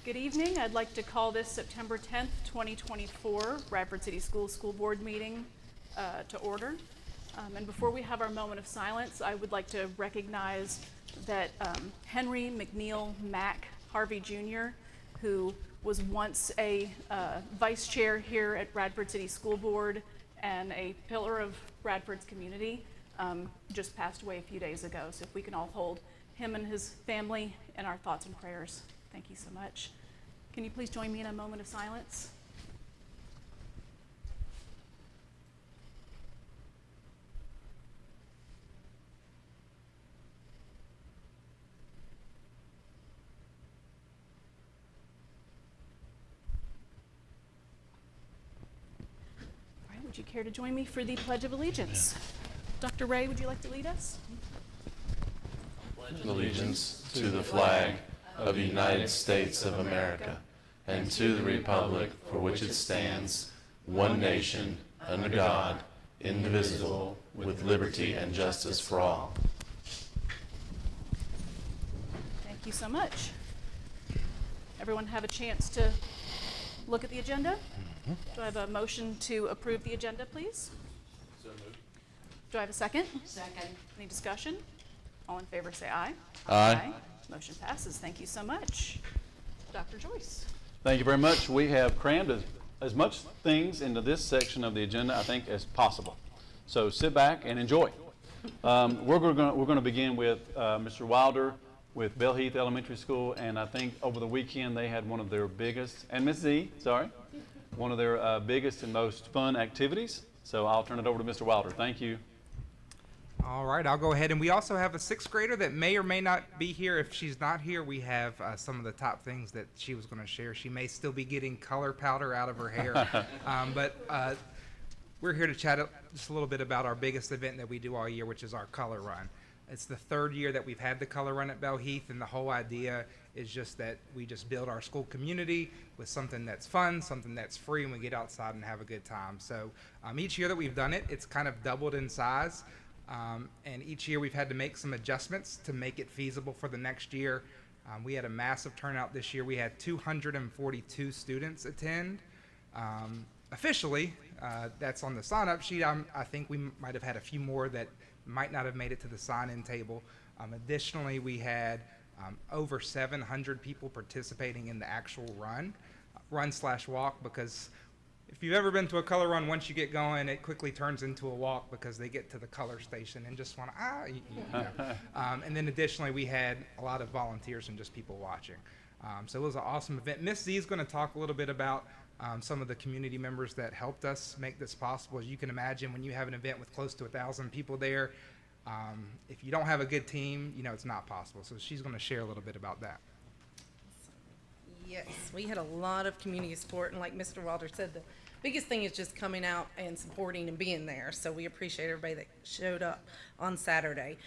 Good evening. I'd like to call this September 10th, 2024 Bradford City Schools School Board meeting to order. And before we have our moment of silence, I would like to recognize that Henry McNeil Mack Harvey Jr., who was once a vice chair here at Bradford City School Board and a pillar of Bradford's community, just passed away a few days ago. So if we can all hold him and his family in our thoughts and prayers. Thank you so much. Can you please join me in a moment of silence? All right, would you care to join me for the Pledge of Allegiance? Dr. Ray, would you like to lead us? Pledge allegiance to the flag of the United States of America and to the republic for which it stands, one nation, under God, indivisible, with liberty and justice for all. Thank you so much. Everyone have a chance to look at the agenda? Do I have a motion to approve the agenda, please? So moved. Do I have a second? Second. Any discussion? All in favor say aye. Aye. Motion passes. Thank you so much. Dr. Joyce. Thank you very much. We have crammed as much things into this section of the agenda, I think, as possible. So sit back and enjoy. We're going to begin with Mr. Wilder with Bell Heath Elementary School, and I think over the weekend they had one of their biggest, and Ms. Z, sorry, one of their biggest and most fun activities. So I'll turn it over to Mr. Wilder. Thank you. All right, I'll go ahead. And we also have a sixth grader that may or may not be here. If she's not here, we have some of the top things that she was going to share. She may still be getting color powder out of her hair. But we're here to chat just a little bit about our biggest event that we do all year, which is our color run. It's the third year that we've had the color run at Bell Heath, and the whole idea is just that we just build our school community with something that's fun, something that's free, and we get outside and have a good time. So each year that we've done it, it's kind of doubled in size. And each year we've had to make some adjustments to make it feasible for the next year. We had a massive turnout this year. We had 242 students attend. Officially, that's on the sign-up sheet. I think we might have had a few more that might not have made it to the sign-in table. Additionally, we had over 700 people participating in the actual run/walk, because if you've ever been to a color run, once you get going, it quickly turns into a walk because they get to the color station and just want to, you know. And then additionally, we had a lot of volunteers and just people watching. So it was an awesome event. Miss Z is going to talk a little bit about some of the community members that helped us make this possible. As you can imagine, when you have an event with close to 1,000 people there, if you don't have a good team, you know, it's not possible. So she's going to share a little bit about that. Yes, we had a lot of community support, and like Mr. Wilder said, the biggest thing is just coming out and supporting and being there. So we appreciate everybody that showed up on Saturday.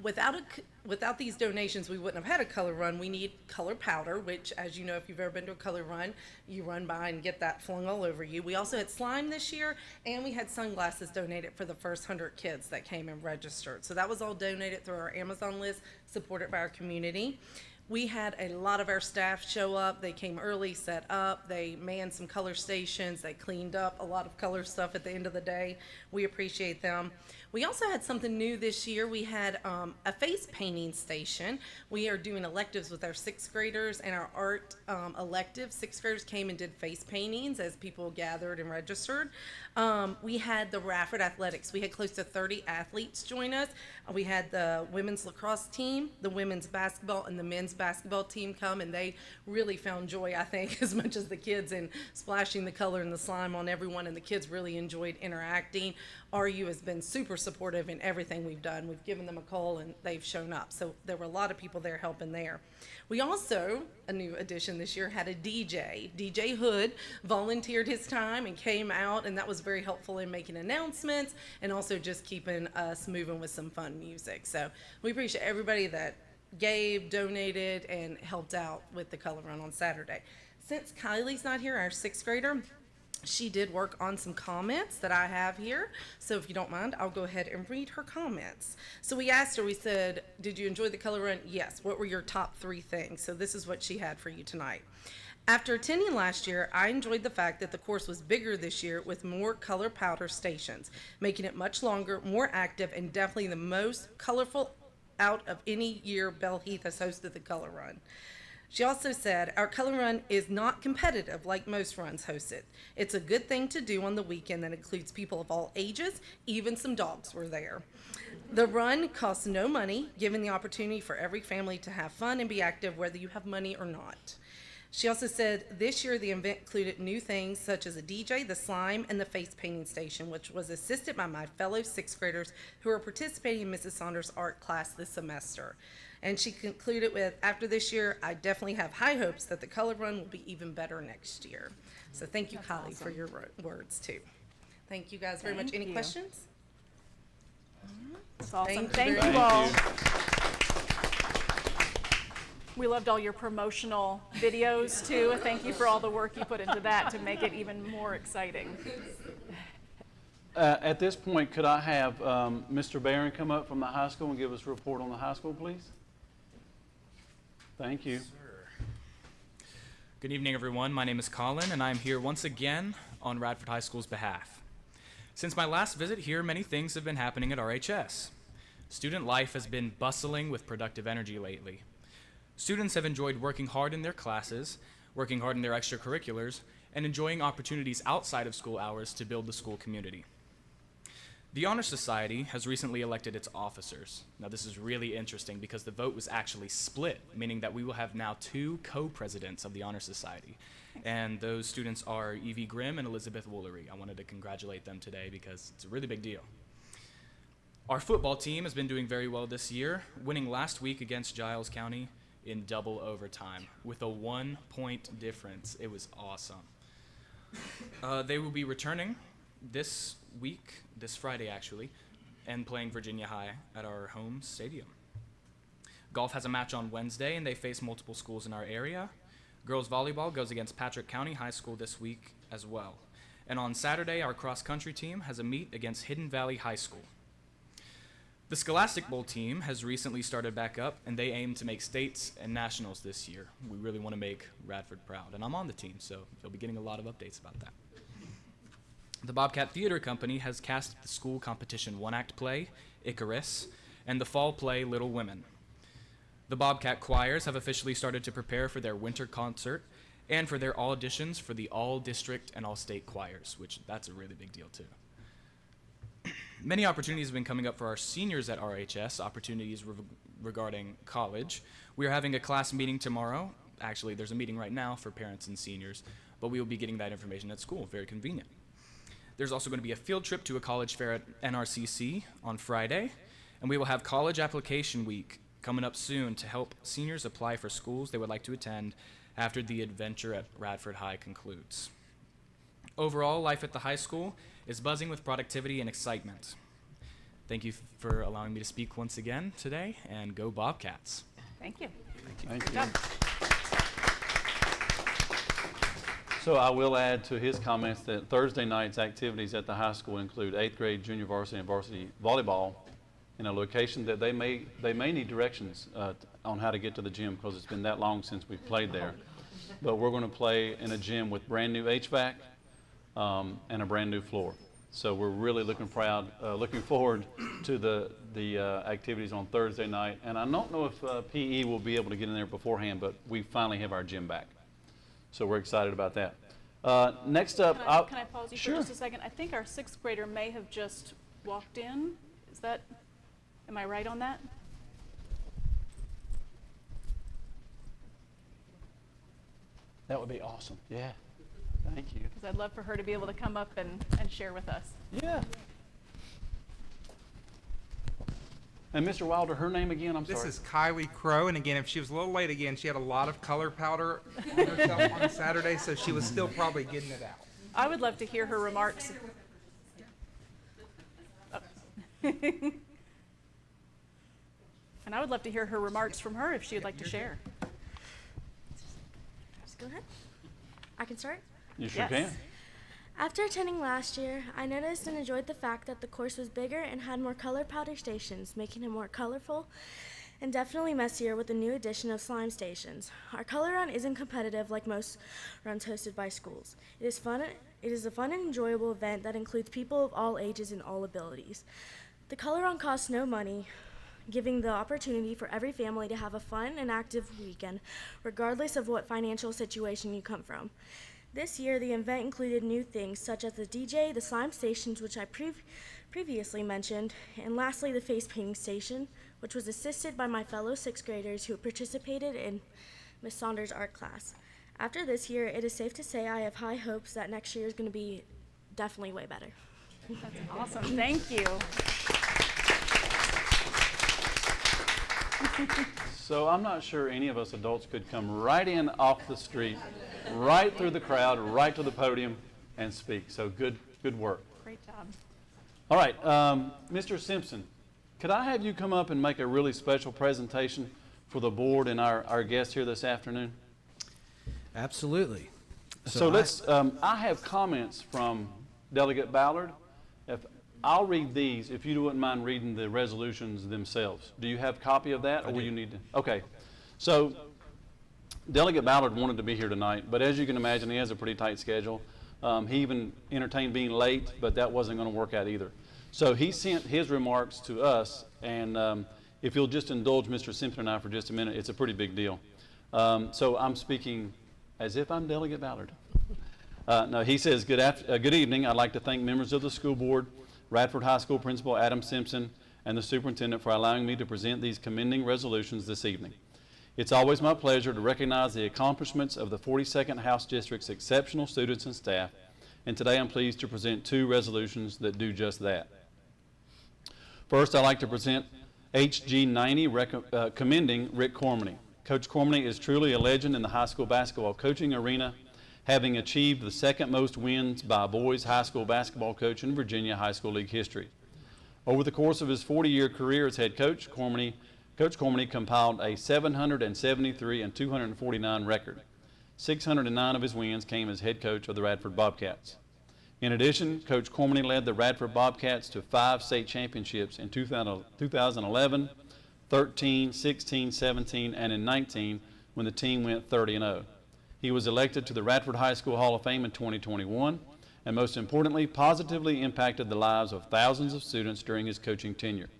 Without these donations, we wouldn't have had a color run. We need color powder, which, as you know, if you've ever been to a color run, you run by and get that flung all over you. We also had slime this year, and we had sunglasses donated for the first 100 kids that came and registered. So that was all donated through our Amazon list, supported by our community. We had a lot of our staff show up. They came early, set up, they manned some color stations, they cleaned up a lot of color stuff at the end of the day. We appreciate them. We also had something new this year. We had a face painting station. We are doing electives with our sixth graders and our art elective. Sixth graders came and did face paintings as people gathered and registered. We had the Rafford Athletics. We had close to 30 athletes join us. We had the women's lacrosse team, the women's basketball, and the men's basketball team come, and they really found joy, I think, as much as the kids, in splashing the color and the slime on everyone, and the kids really enjoyed interacting. RU has been super supportive in everything we've done. We've given them a call, and they've shown up. So there were a lot of people there helping there. We also, a new addition this year, had a DJ. DJ Hood volunteered his time and came out, and that was very helpful in making announcements and also just keeping us moving with some fun music. So we appreciate everybody that gave, donated, and helped out with the color run on Saturday. Since Kylie's not here, our sixth grader, She did work on some comments that I have here. So if you don't mind, I'll go ahead and read her comments. So we asked her, we said, did you enjoy the color run? Yes. What were your top 3 things? So this is what she had for you tonight. After attending last year, I enjoyed the fact that the course was bigger this year with more color powder stations, making it much longer, more active, and definitely the most colorful out of any year Belle Heath has hosted the color run. She also said, our color run is not competitive like most runs hosted. It's a good thing to do on the weekend that includes people of all ages, even some dogs were there. The run costs no money, giving the opportunity for every family to have fun and be active whether you have money or not. She also said this year the event included new things such as a DJ, the slime, and the face painting station, which was assisted by my fellow 6th graders who are participating in Mrs. Saunders' art class this semester. And she concluded with, after this year, I definitely have high hopes that the color run will be even better next year. So thank you, Kylie, for your words too. Thank you guys very much. Thank Any you. questions? It's awesome. Thank you Thank very you all. Thank We loved all your promotional videos too. Thank you for all the work you put into that to make it even more exciting. At this point, could I have Mr. Barron come up from the high school and give us a report on the high school, please? Thank you. Good evening, everyone. My name is Colin, and I'm here once again on Radford High School's behalf. Since my last visit here, many things have been happening at RHS. Student life has been bustling with productive energy lately. Students have enjoyed working hard in their classes, working hard in their extracurriculars, and enjoying opportunities outside of school hours to build the school community. The Honor Society has recently elected its officers. Now, this is really interesting because the vote was actually split, meaning that we will have now 2 co-presidents of the Honor Society. And those students are Evie Grimm and Elizabeth Woolery. I wanted to congratulate them today because it's a really big deal. Our football team has been doing very well this year, winning last week against Giles County in double overtime with a 1-point difference. It was awesome. They will be returning this week, this Friday actually, and playing Virginia High at our home stadium. Golf has a match on Wednesday, and they face multiple schools in our area. Girls volleyball goes against Patrick County High School this week as well. And on Saturday, our cross-country team has a meet against Hidden Valley High School. The Scholastic Bowl team has recently started back up, and they aim to make states and nationals this year. We really want to make Radford proud, and I'm on the team, so you'll be getting a lot of updates about that. The Bobcat Theater Company has cast the school competition one-act play, Icarus, and the fall play, Little Women. The Bobcat choirs have officially started to prepare for their winter concert and for their auditions for the all-district and all-state choirs, which that's a really big deal, too. Many opportunities have been coming up for our seniors at RHS, opportunities regarding college. We are having a class meeting tomorrow. Actually, there's a meeting right now for parents and seniors, but we will be getting that information at school. Very convenient. There's also going to be a field trip to a college fair at NRCC on Friday, and we will have college application week coming up soon to help seniors apply for schools they would like to attend after the adventure at Radford High concludes. Overall, life at the high school is buzzing with productivity and excitement. Thank you for allowing me to speak once again today, and go Bobcats. Thank you. Thank Good you. job. So I will add to his comments that Thursday night's activities at the high school include 8th grade junior varsity and varsity volleyball in a location that they may need directions on how to get to the gym because it's been that long since we've played there. But we're going to play in a gym with brand new HVAC and a brand new floor. So we're really looking forward to the activities on Thursday night. And I don't know if PE will be able to get in there beforehand, but we finally have our gym back. So we're excited about that. Next up, Can I pause you Sure. for just a second? I think our 6th grader may have just walked in. Is that, am I right on that? that would be awesome. Yeah. Thank you. Because I'd love for her to be able to come up and share with us. Yeah. And Mr. Wilder, her name again, I'm This sorry. is Kylie Crow, and again, if she was a little late again, she had a lot of color powder on herself on Saturday, so she was still probably getting it out. I would love to hear her remarks. Oh. And I would love to hear her remarks from her if she would like to share. Just go ahead. I can start. You sure Yes. After attending last year, I noticed and enjoyed the fact that the course was bigger and had more color powder stations, making it more colorful and definitely messier with the new addition of slime stations. Our color run isn't competitive like most runs hosted by schools. It is a fun and enjoyable event that includes people of all ages and all abilities. The color run costs no money, giving the opportunity for every family to have a fun and active weekend, regardless of what financial situation you come from. This year, the event included new things such as the DJ, the slime stations, which I previously mentioned, and lastly, the face painting station, which was assisted by my fellow sixth graders who participated in Miss Saunders' art class. After this year, it is safe to say I have high hopes that next year is going to be definitely way better. That's awesome. Thank you. So I'm not sure any of us adults could come right in off the street, right through the crowd, right to the podium and speak. So good work. Great job. All right, Mr. Simpson, could I have you come up and make a really special presentation for the board and our guests here this afternoon? Absolutely. So I have comments from Delegate Ballard. I'll read these if you wouldn't mind reading the resolutions themselves. Do you have a copy of that, or will you need to? Okay. So Delegate Ballard wanted to be here tonight, but as you can imagine, he has a pretty tight schedule. He even entertained being late, but that wasn't going to work out either. So he sent his remarks to us, and if you'll just indulge Mr. Simpson and I for just a minute, it's a pretty big deal. So I'm speaking as if I'm Delegate Ballard. No, he says, good evening. I'd like to thank members of the school board, Radford High School Principal Adam Simpson, and the superintendent for allowing me to present these commending resolutions this evening. It's always my pleasure to recognize the accomplishments of the 42nd House District's exceptional students and staff, and today I'm pleased to present two resolutions that do just that. First, I'd like to present HG 90 commending Rick Cormany. Coach Cormany is truly a legend in the high school basketball coaching arena, having achieved the second most wins by a boys high school basketball coach in Virginia High School League history. Over the course of his 40-year career as head coach, Coach Cormany compiled a 773 and 249 record. 609 of his wins came as head coach of the Radford Bobcats. In addition, Coach Cormany led the Radford Bobcats to 5 state championships in 2011, 13, 16, 17, and in 19 when the team went 30-0. He was elected to the Radford High School Hall of Fame in 2021, and most importantly, positively impacted the lives of thousands of students during his coaching tenure.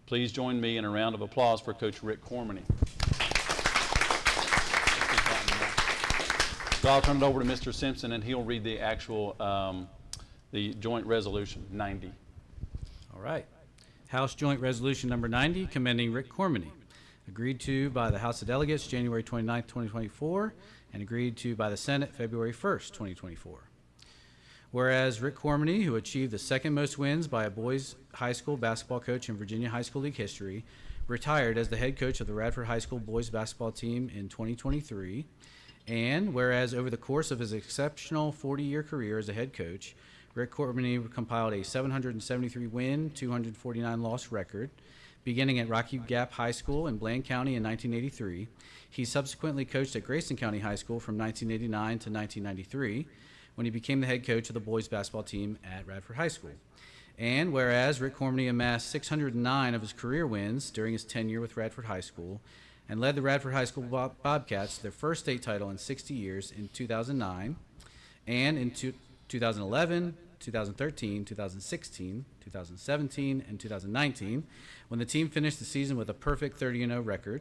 Please join me in a round of applause for Coach Rick Cormany. So I'll turn it over to Mr. Simpson, and he'll read the actual, the joint resolution 90. All right. House Joint Resolution number 90, commending Rick Cormany, agreed to by the House of Delegates January 29, 2024, and agreed to by the Senate February 1st, 2024. Whereas Rick Cormany, who achieved the second most wins by a boys high school basketball coach in Virginia High School League history, retired as the head coach of the Radford High School boys basketball team in 2023, and whereas over the course of his exceptional 40-year career as a head coach, Rick Cormany compiled a 773 win, 249 loss record. Beginning at Rocky Gap High School in Bland County in 1983, he subsequently coached at Grayson County High School from 1989 to 1993, when he became the head coach of the boys basketball team at Radford High School. And whereas Rick Cormany amassed 609 of his career wins during his tenure with Radford High School and led the Radford High School Bobcats to their first state title in 60 years in 2009, and in 2011, 2013, 2016, 2017, and 2019, when the team finished the season with a perfect 30-0 record.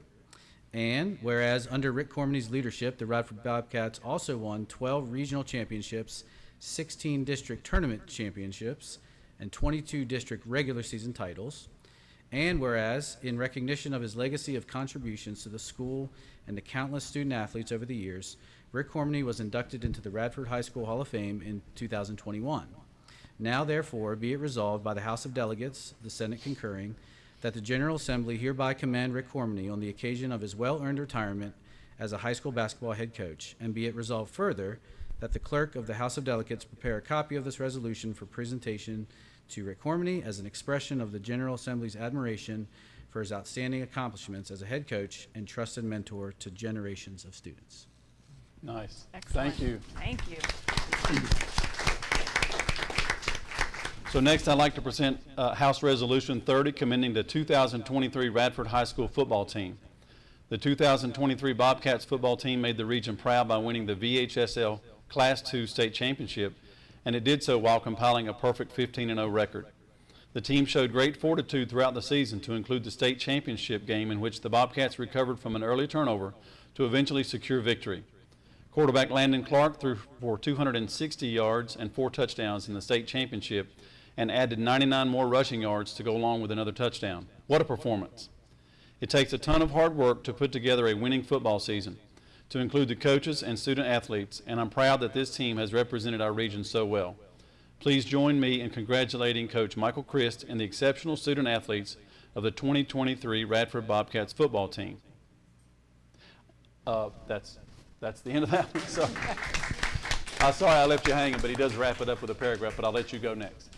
And whereas under Rick Cormany's leadership, the Radford Bobcats also won 12 regional championships, 16 district tournament championships, and 22 district regular season titles. And whereas, in recognition of his legacy of contributions to the school and to countless student athletes over the years, Rick Cormany was inducted into the Radford High School Hall of Fame in 2021. Now, therefore, be it resolved by the House of Delegates, the Senate concurring, that the General Assembly hereby commend Rick Cormany on the occasion of his well-earned retirement as a high school basketball head coach, and be it resolved further that the clerk of the House of Delegates prepare a copy of this resolution for presentation to Rick Cormany as an expression of the General Assembly's admiration for his outstanding accomplishments as a head coach and trusted mentor to generations of students. Nice. Excellent. Thank you. Thank you. So next, I'd like to present House Resolution 30, commending the 2023 Radford High School football team. The 2023 Bobcats football team made the region proud by winning the VHSL Class II state championship, and it did so while compiling a perfect 15-0 record. The team showed great fortitude throughout the season, to include the state championship game in which the Bobcats recovered from an early turnover to eventually secure victory. Quarterback Landon Clark threw for 260 yards and 4 touchdowns in the state championship and added 99 more rushing yards to go along with another touchdown. What a performance. It takes a ton of hard work to put together a winning football season, to include the coaches and student athletes, and I'm proud that this team has represented our region so well. Please join me in congratulating Coach Michael Christ and the exceptional student athletes of the 2023 Radford Bobcats football team. That's the end of that one. So, I'm sorry I left you hanging, but he does wrap it up with a paragraph, but I'll let you go next.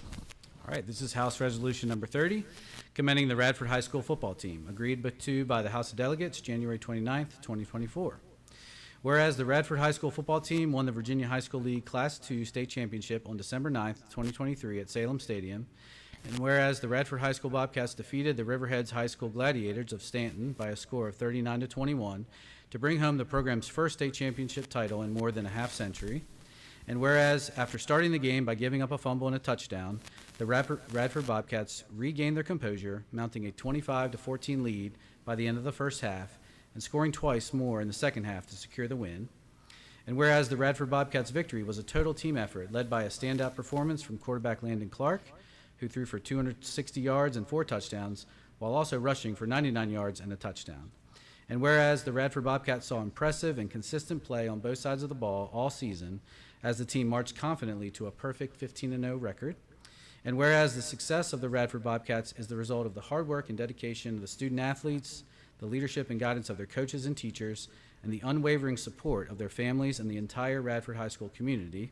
All right, this is House Resolution number 30, commending the Radford High School football team, agreed to by the House of Delegates January 29th, 2024. Whereas the Radford High School football team won the Virginia High School League Class II state championship on December 9th, 2023 at Salem Stadium, and whereas the Radford High School Bobcats defeated the Riverheads High School Gladiators of Stanton by a score of 39-21 to bring home the program's first state championship title in more than a half century, and whereas after starting the game by giving up a fumble and a touchdown, the Radford Bobcats regained their composure, mounting a 25-14 lead by the end of the first half and scoring twice more in the second half to secure the win. And whereas the Radford Bobcats' victory was a total team effort led by a standout performance from quarterback Landon Clark, who threw for 260 yards and 4 touchdowns, while also rushing for 99 yards and a touchdown. And whereas the Radford Bobcats saw impressive and consistent play on both sides of the ball all season, as the team marched confidently to a perfect 15-0 record. And whereas the success of the Radford Bobcats is the result of the hard work and dedication of the student athletes, the leadership and guidance of their coaches and teachers, and the unwavering support of their families and the entire Radford High School community.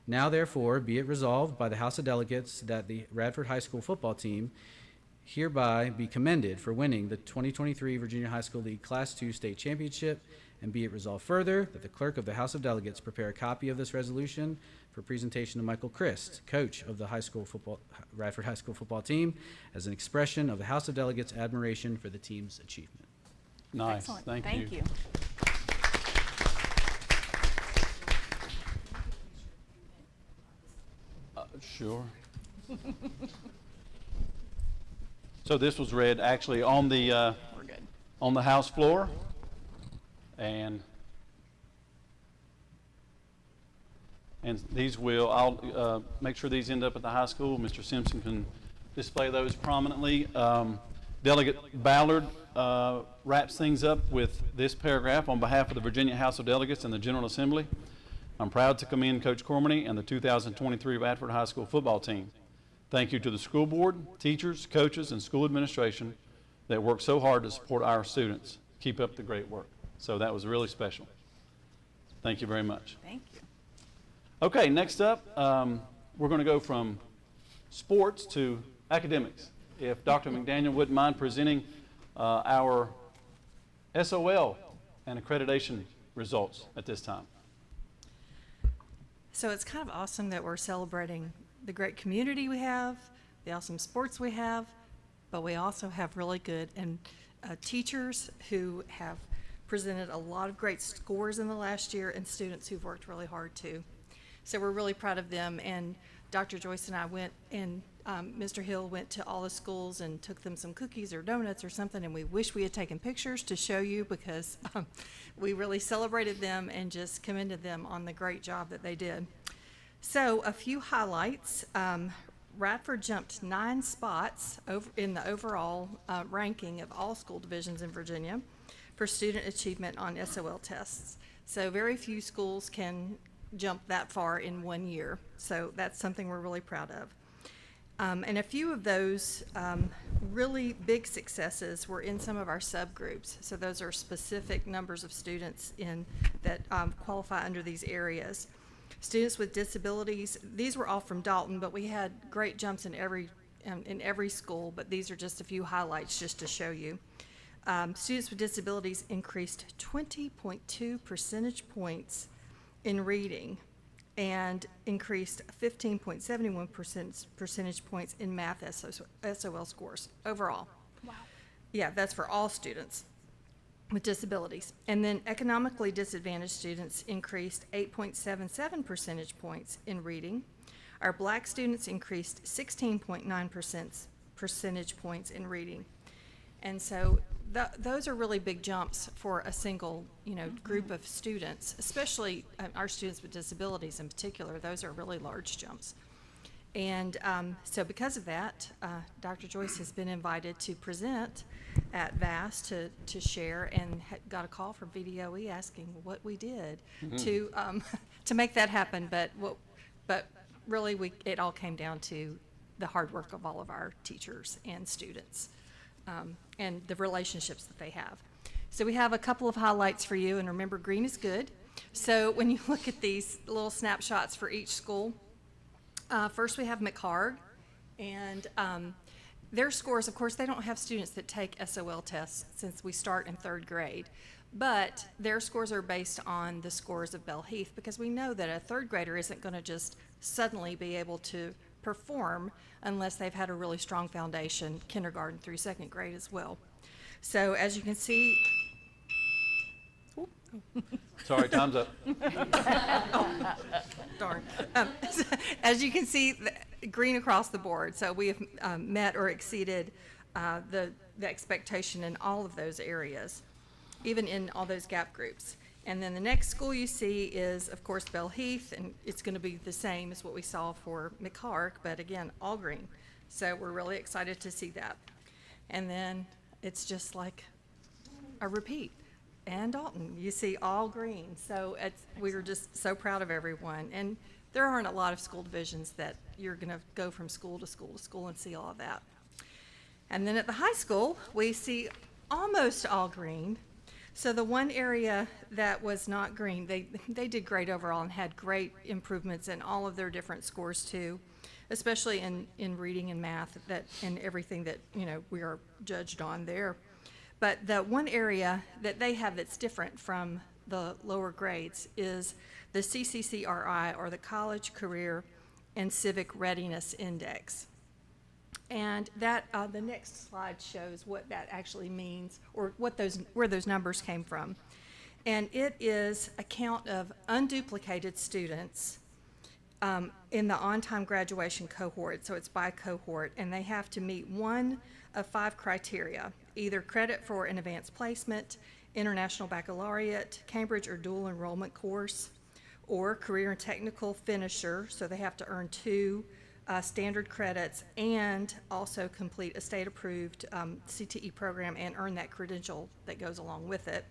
Now, therefore, be it resolved by the House of Delegates that the Radford High School football team hereby be commended for winning the 2023 Virginia High School League Class II state championship, and be it resolved further that the clerk of the House of Delegates prepare a copy of this resolution for presentation to Michael Christ, coach of the Radford High School football team, as an expression of the House of Delegates' admiration for the team's achievement. Nice. Excellent. Thank you. Sure. So this was read actually on the We're good. on the House floor, and these will, I'll make sure these end up at the high school. Mr. Simpson can display those prominently. Delegate Ballard wraps things up with this paragraph: on behalf of the Virginia House of Delegates and the General Assembly, I'm proud to commend Coach Cormany and the 2023 Radford High School football team. Thank you to the school board, teachers, coaches, and school administration that work so hard to support our students. Keep up the great work. So that was really special. Thank you very much. Thank you. Okay, next up, we're going to go from sports to academics. If Dr. McDaniel wouldn't mind presenting our SOL and accreditation results at this time. So it's kind of awesome that we're celebrating the great community we have, the awesome sports we have, but we also have really good and teachers who have presented a lot of great scores in the last year, and students who've worked really hard too. So we're really proud of them, and Dr. Joyce and I went, and Mr. Hill went to all the schools and took them some cookies or donuts or something, and we wish we had taken pictures to show you, because we really celebrated them and just commended them on the great job that they did. So a few highlights. Radford jumped 9 spots in the overall ranking of all school divisions in Virginia for student achievement on SOL tests. So very few schools can jump that far in 1 year. So that's something we're really proud of. And a few of those really big successes were in some of our subgroups. So those are specific numbers of students that qualify under these areas. Students with disabilities, these were all from Dalton, but we had great jumps in every school, but these are just a few highlights just to show you. Students with disabilities increased 20.2 percentage points in reading, and increased 15.71 percentage points in math SOL scores overall. Wow. Yeah, that's for all students with disabilities. And then economically disadvantaged students increased 8.77 percentage points in reading. Our black students increased 16.9 percentage points in reading. And so those are really big jumps for a single, group of students, especially our students with disabilities in particular. Those are really large jumps. And so because of that, Dr. Joyce has been invited to present at VAS to share, and got a call from VDOE asking what we did to make that happen. But really, it all came down to the hard work of all of our teachers and students, and the relationships that they have. So we have a couple of highlights for you, and remember, green is good. So when you look at these little snapshots for each school, first we have McHarg, and their scores, of course, they don't have students that take SOL tests since we start in 3rd grade, but their scores are based on the scores of Belle Heath, because we know that a 3rd grader isn't going to just suddenly be able to perform unless they've had a really strong foundation, kindergarten through 2nd grade as well. So as you can see, Sorry, time's up. darn. As you can see, green across the board. So we have met or exceeded the expectation in all of those areas, even in all those gap groups. And then the next school you see is, of course, Belle Heath, and it's going to be the same as what we saw for McHarg, but again, all green. So we're really excited to see that. And then it's just like a repeat. And Dalton, you see all green. So we were just so proud of everyone. And there aren't a lot of school divisions that you're going to go from school to school to school and see all of that. And then at the high school, we see almost all green. So the one area that was not green, they did great overall and had great improvements in all of their different scores too, especially in reading and math, and everything that we are judged on there. But the one area that they have that's different from the lower grades is the CCCRI, or the College Career and Civic Readiness Index. And that the next slide shows what that actually means, or where those numbers came from. And it is a count of unduplicated students in the on-time graduation cohort. So it's by cohort, and they have to meet one of 5 criteria: either credit for an advanced placement, international baccalaureate, Cambridge or dual enrollment course, or career and technical finisher. So they have to earn 2 standard credits and also complete a state-approved CTE program and earn that credential that goes along with it,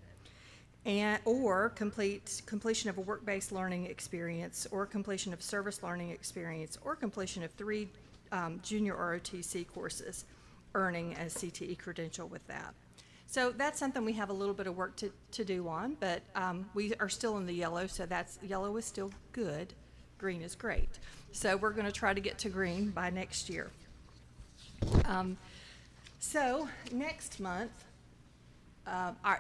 or completion of a work-based learning experience, or completion of service learning experience, or completion of 3 junior ROTC courses, earning a CTE credential with that. So that's something we have a little bit of work to do on, but we are still in the yellow, so yellow is still good. Green is great. So we're going to try to get to green by next year. So next month,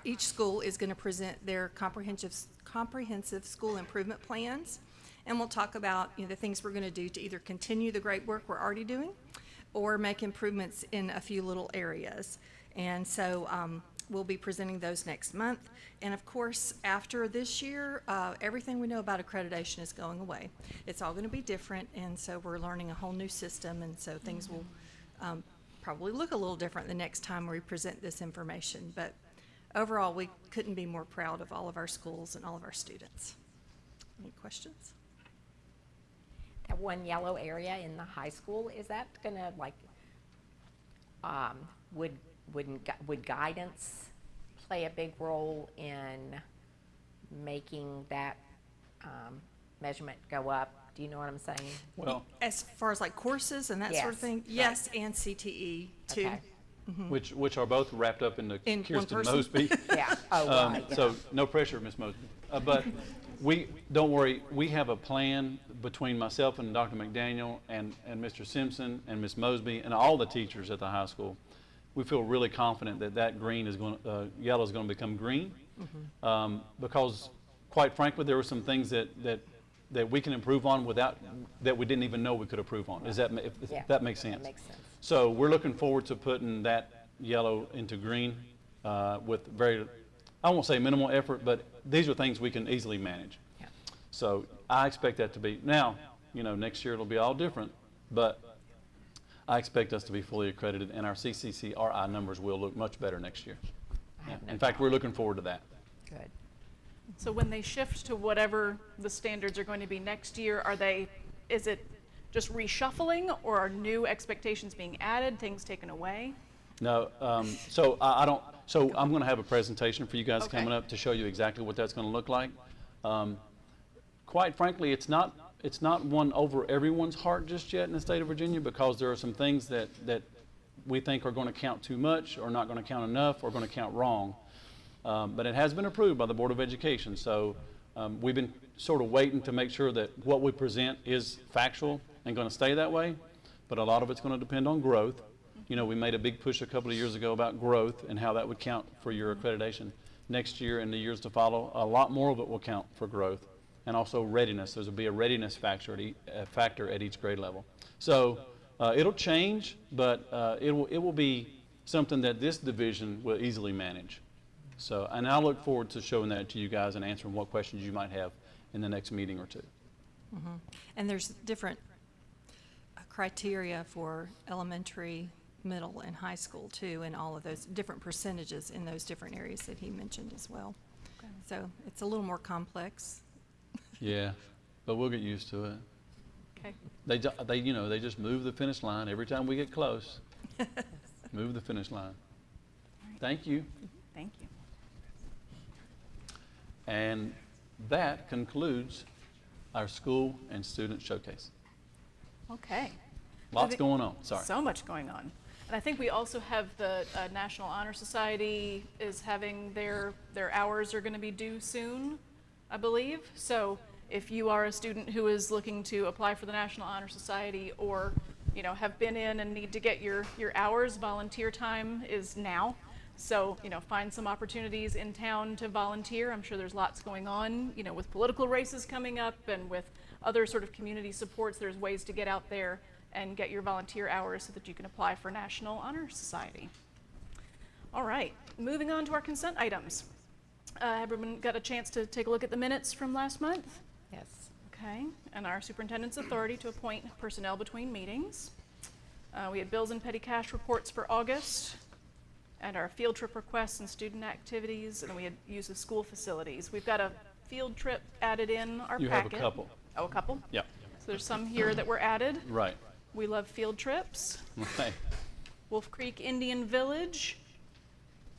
each school is going to present their comprehensive school improvement plans, and we'll talk about the things we're going to do to either continue the great work we're already doing or make improvements in a few little areas. And so we'll be presenting those next month. And of course, after this year, everything we know about accreditation is going away. It's all going to be different, and so we're learning a whole new system, and so things will probably look a little different the next time we present this information. But overall, we couldn't be more proud of all of our schools and all of our students. Any questions? That one yellow area in the high school, is that gonna would guidance play a big role in making that measurement go up? Do you know what I'm saying? Well, As far as like courses and that sort of Yes, thing? right. Yes, and CTE too. Okay. which are both wrapped up into In one Kirsten person? Mosby. Yeah. Oh, right. Yeah. So no pressure, Ms. Mosby. But don't worry, we have a plan between myself and Dr. McDaniel and Mr. Simpson and Ms. Mosby and all the teachers at the high school. We feel really confident that green is yellow is going to become green, because quite frankly, there were some things that that we can improve on without, that we didn't even know we could improve on. Is that, if Yeah, that makes sense? That makes sense. So we're looking forward to putting that yellow into green with very, I won't say minimal effort, but these are things we can easily manage. Yeah. So I expect that to be, now, you know, next year it'll be all different, but I expect us to be fully accredited, and our CCCRI numbers will look much better next year. I have no In fact, doubt. we're looking forward to that. Good. So when they shift to whatever the standards are going to be next year, is it just reshuffling, or are new expectations being added, things taken away? No, so I don't, so I'm going to have a presentation for you guys Okay. coming up to show you exactly what that's going to look like. Quite frankly, it's not one over everyone's heart just yet in the state of Virginia, because there are some things that we think are going to count too much, or not going to count enough, or going to count wrong. But it has been approved by the Board of Education, so we've been sort of waiting to make sure that what we present is factual and going to stay that way, but a lot of it's going to depend on growth. You know, we made a big push a couple of years ago about growth and how that would count for your accreditation. Next year and the years to follow, a lot more of it will count for growth, and also readiness. There'll be a readiness factor at each grade level. So it'll change, but it will be something that this division will easily manage. So, and I look forward to showing that to you guys and answering what questions you might have in the next meeting or two. And there's different criteria for elementary, middle, and high school too, and all of those different percentages in those different areas that he mentioned as well. Okay. So it's a little more complex. Yeah, but we'll get used to it. Okay. They just move the finish line every time we get close. Move the finish line. Thank you. Thank you. And that concludes our school and student showcase. Okay. Lots going on, sorry. So much going on. And I think we also have the National Honor Society is having their hours are going to be due soon, I believe. So if you are a student who is looking to apply for the National Honor Society, or have been in and need to get your hours, volunteer time is now. So, find some opportunities in town to volunteer. I'm sure there's lots going on, with political races coming up and with other sort of community supports. There's ways to get out there and get your volunteer hours so that you can apply for National Honor Society. All right, moving on to our consent items. Everyone got a chance to take a look at the minutes from last month? Yes. Okay, and our superintendent's authority to appoint personnel between meetings. We had bills and petty cash reports for August, and our field trip requests and student activities, and we had use of school facilities. We've got a field trip added in our You packet. have a couple. Oh, a couple? Yeah, So there's some here that were added. right. We love field trips. Right. Wolf Creek Indian Village,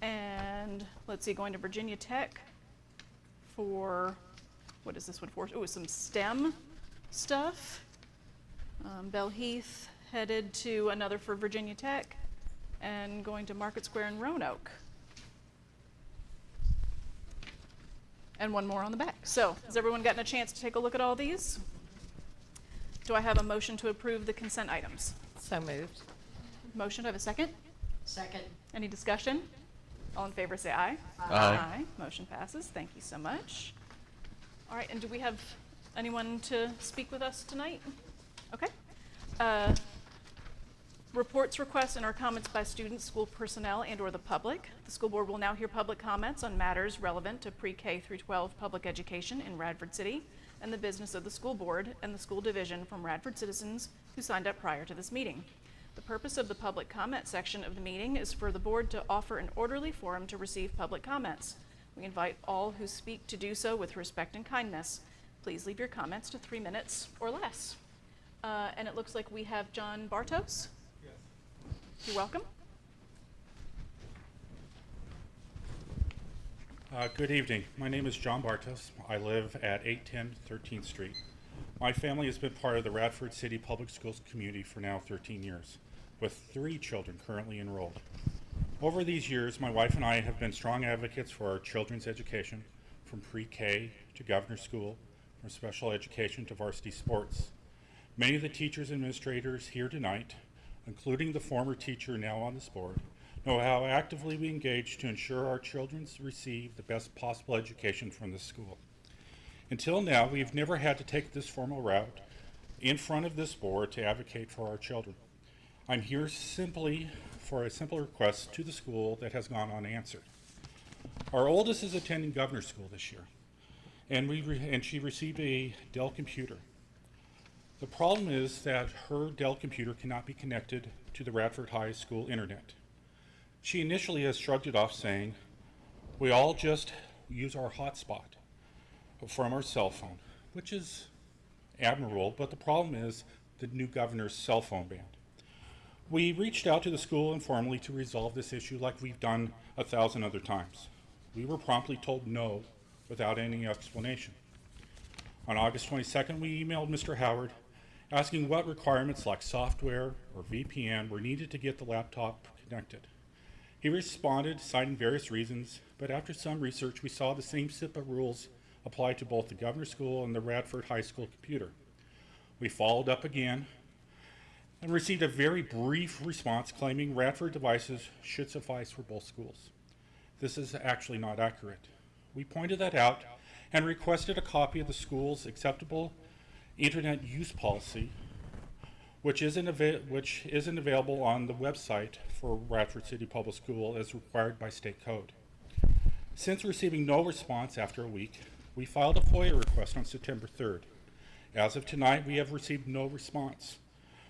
and let's see, going to Virginia Tech for, what is this one for? Oh, some STEM stuff. Bell Heath headed to another for Virginia Tech, and going to Market Square in Roanoke. And one more on the back. So, has everyone gotten a chance to take a look at all these? Do I have a motion to approve the consent items? So moved. Motion, do I have a second? Second. Any discussion? All in favor say aye. Aye. Motion passes. Thank you so much. All right, and do we have anyone to speak with us tonight? Okay. Reports, requests, and/or comments by students, school personnel, and/or the public. The school board will now hear public comments on matters relevant to pre-K through 12 public education in Radford City and the business of the school board and the school division from Radford citizens who signed up prior to this meeting. The purpose of the public comment section of the meeting is for the board to offer an orderly forum to receive public comments. We invite all who speak to do so with respect and kindness. Please leave your comments to 3 minutes or less. And it looks like we have John Bartos. You're welcome. Good evening. My name is John Bartos. I live at 810 13th Street. My family has been part of the Radford City Public Schools community for now 13 years, with 3 children currently enrolled. Over these years, my wife and I have been strong advocates for our children's education, from pre-K to governor's school, from special education to varsity sports. Many of the teachers and administrators here tonight, including the former teacher now on this board, know how actively we engage to ensure our children receive the best possible education from the school. Until now, we've never had to take this formal route in front of this board to advocate for our children. I'm here simply for a simple request to the school that has gone unanswered. Our oldest is attending governor's school this year, and she received a Dell computer. The problem is that her Dell computer cannot be connected to the Radford High School internet. She initially has shrugged it off, saying, "We all just use our hotspot from our cell phone," which is admirable, but the problem is the new governor's cell phone ban. We reached out to the school informally to resolve this issue like we've done 1,000 other times. We were promptly told no without any explanation. On August 22nd, we emailed Mr. Howard asking what requirements like software or VPN were needed to get the laptop connected. He responded, citing various reasons, but after some research, we saw the same SIPA rules apply to both the governor's school and the Radford High School computer. We followed up again and received a very brief response claiming Radford devices should suffice for both schools. This is actually not accurate. We pointed that out and requested a copy of the school's acceptable internet use policy, which isn't available on the website for Radford City Public School as required by state code. Since receiving no response after a week, we filed a FOIA request on September 3rd. As of tonight, we have received no response,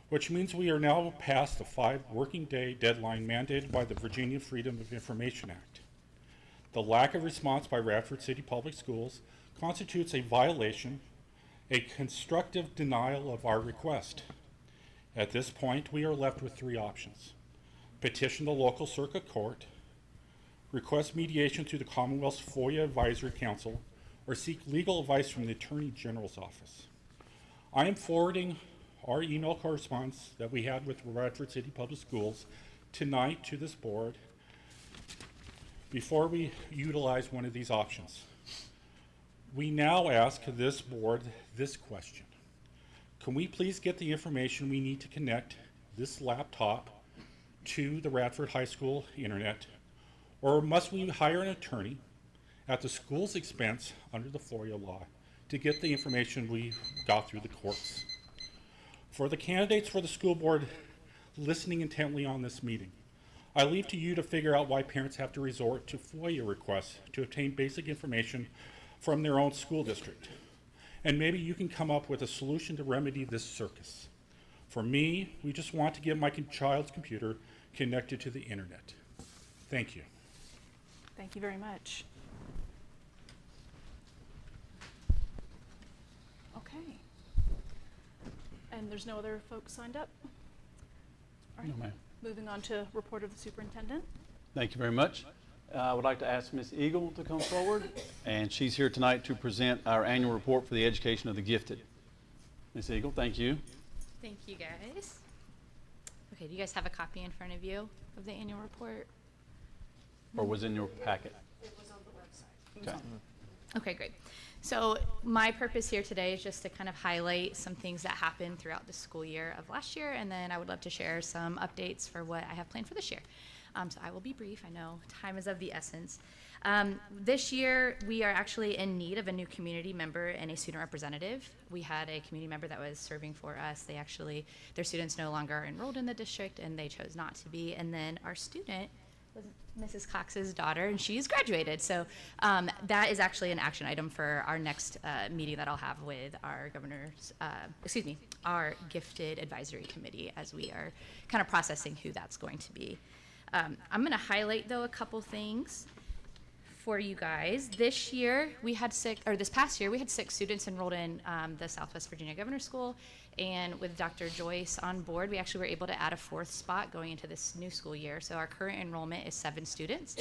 which means we are now past the 5 working day deadline mandated by the Virginia Freedom of Information Act. The lack of response by Radford City Public Schools constitutes a violation, a constructive denial of our request. At this point, we are left with 3 options: petition the local circuit court, request mediation through the Commonwealth's FOIA Advisory Council, or seek legal advice from the Attorney General's office. I am forwarding our email correspondence that we had with Radford City Public Schools tonight to this board before we utilize one of these options. We now ask this board this question: can we please get the information we need to connect this laptop to the Radford High School internet, or must we hire an attorney at the school's expense under the FOIA law to get the information we got through the courts? For the candidates for the school board listening intently on this meeting, I leave to you to figure out why parents have to resort to FOIA requests to obtain basic information from their own school district. And maybe you can come up with a solution to remedy this circus. For me, we just want to get my child's computer connected to the internet. Thank you. Thank you very much. Okay. And there's no other folks signed up? All right. No, ma'am. Moving on to report of the superintendent. Thank you very much. I would like to ask Ms. Eagle to come forward, and she's here tonight to present our annual report for the education of the gifted. Ms. Eagle, thank you. Thank you, guys. Okay, do you guys have a copy in front of you of the annual report? Or was in your packet? It was on the website. Okay. Okay, great. So my purpose here today is just to kind of highlight some things that happened throughout the school year of last year, and then I would love to share some updates for what I have planned for this year. So I will be brief. I know time is of the essence. This year, we are actually in need of a new community member and a student representative. We had a community member that was serving for us. Their students no longer are enrolled in the district, and they chose not to be. And then our student was Mrs. Cox's daughter, and she's graduated. So that is actually an action item for our next meeting that I'll have with our our gifted advisory committee as we are kind of processing who that's going to be. I'm going to highlight, though, a couple things for you guys. This past year, we had 6 students enrolled in the Southwest Virginia Governor's School, and with Dr. Joyce on board, we actually were able to add a 4th spot going into this new school year. So our current enrollment is 7 students.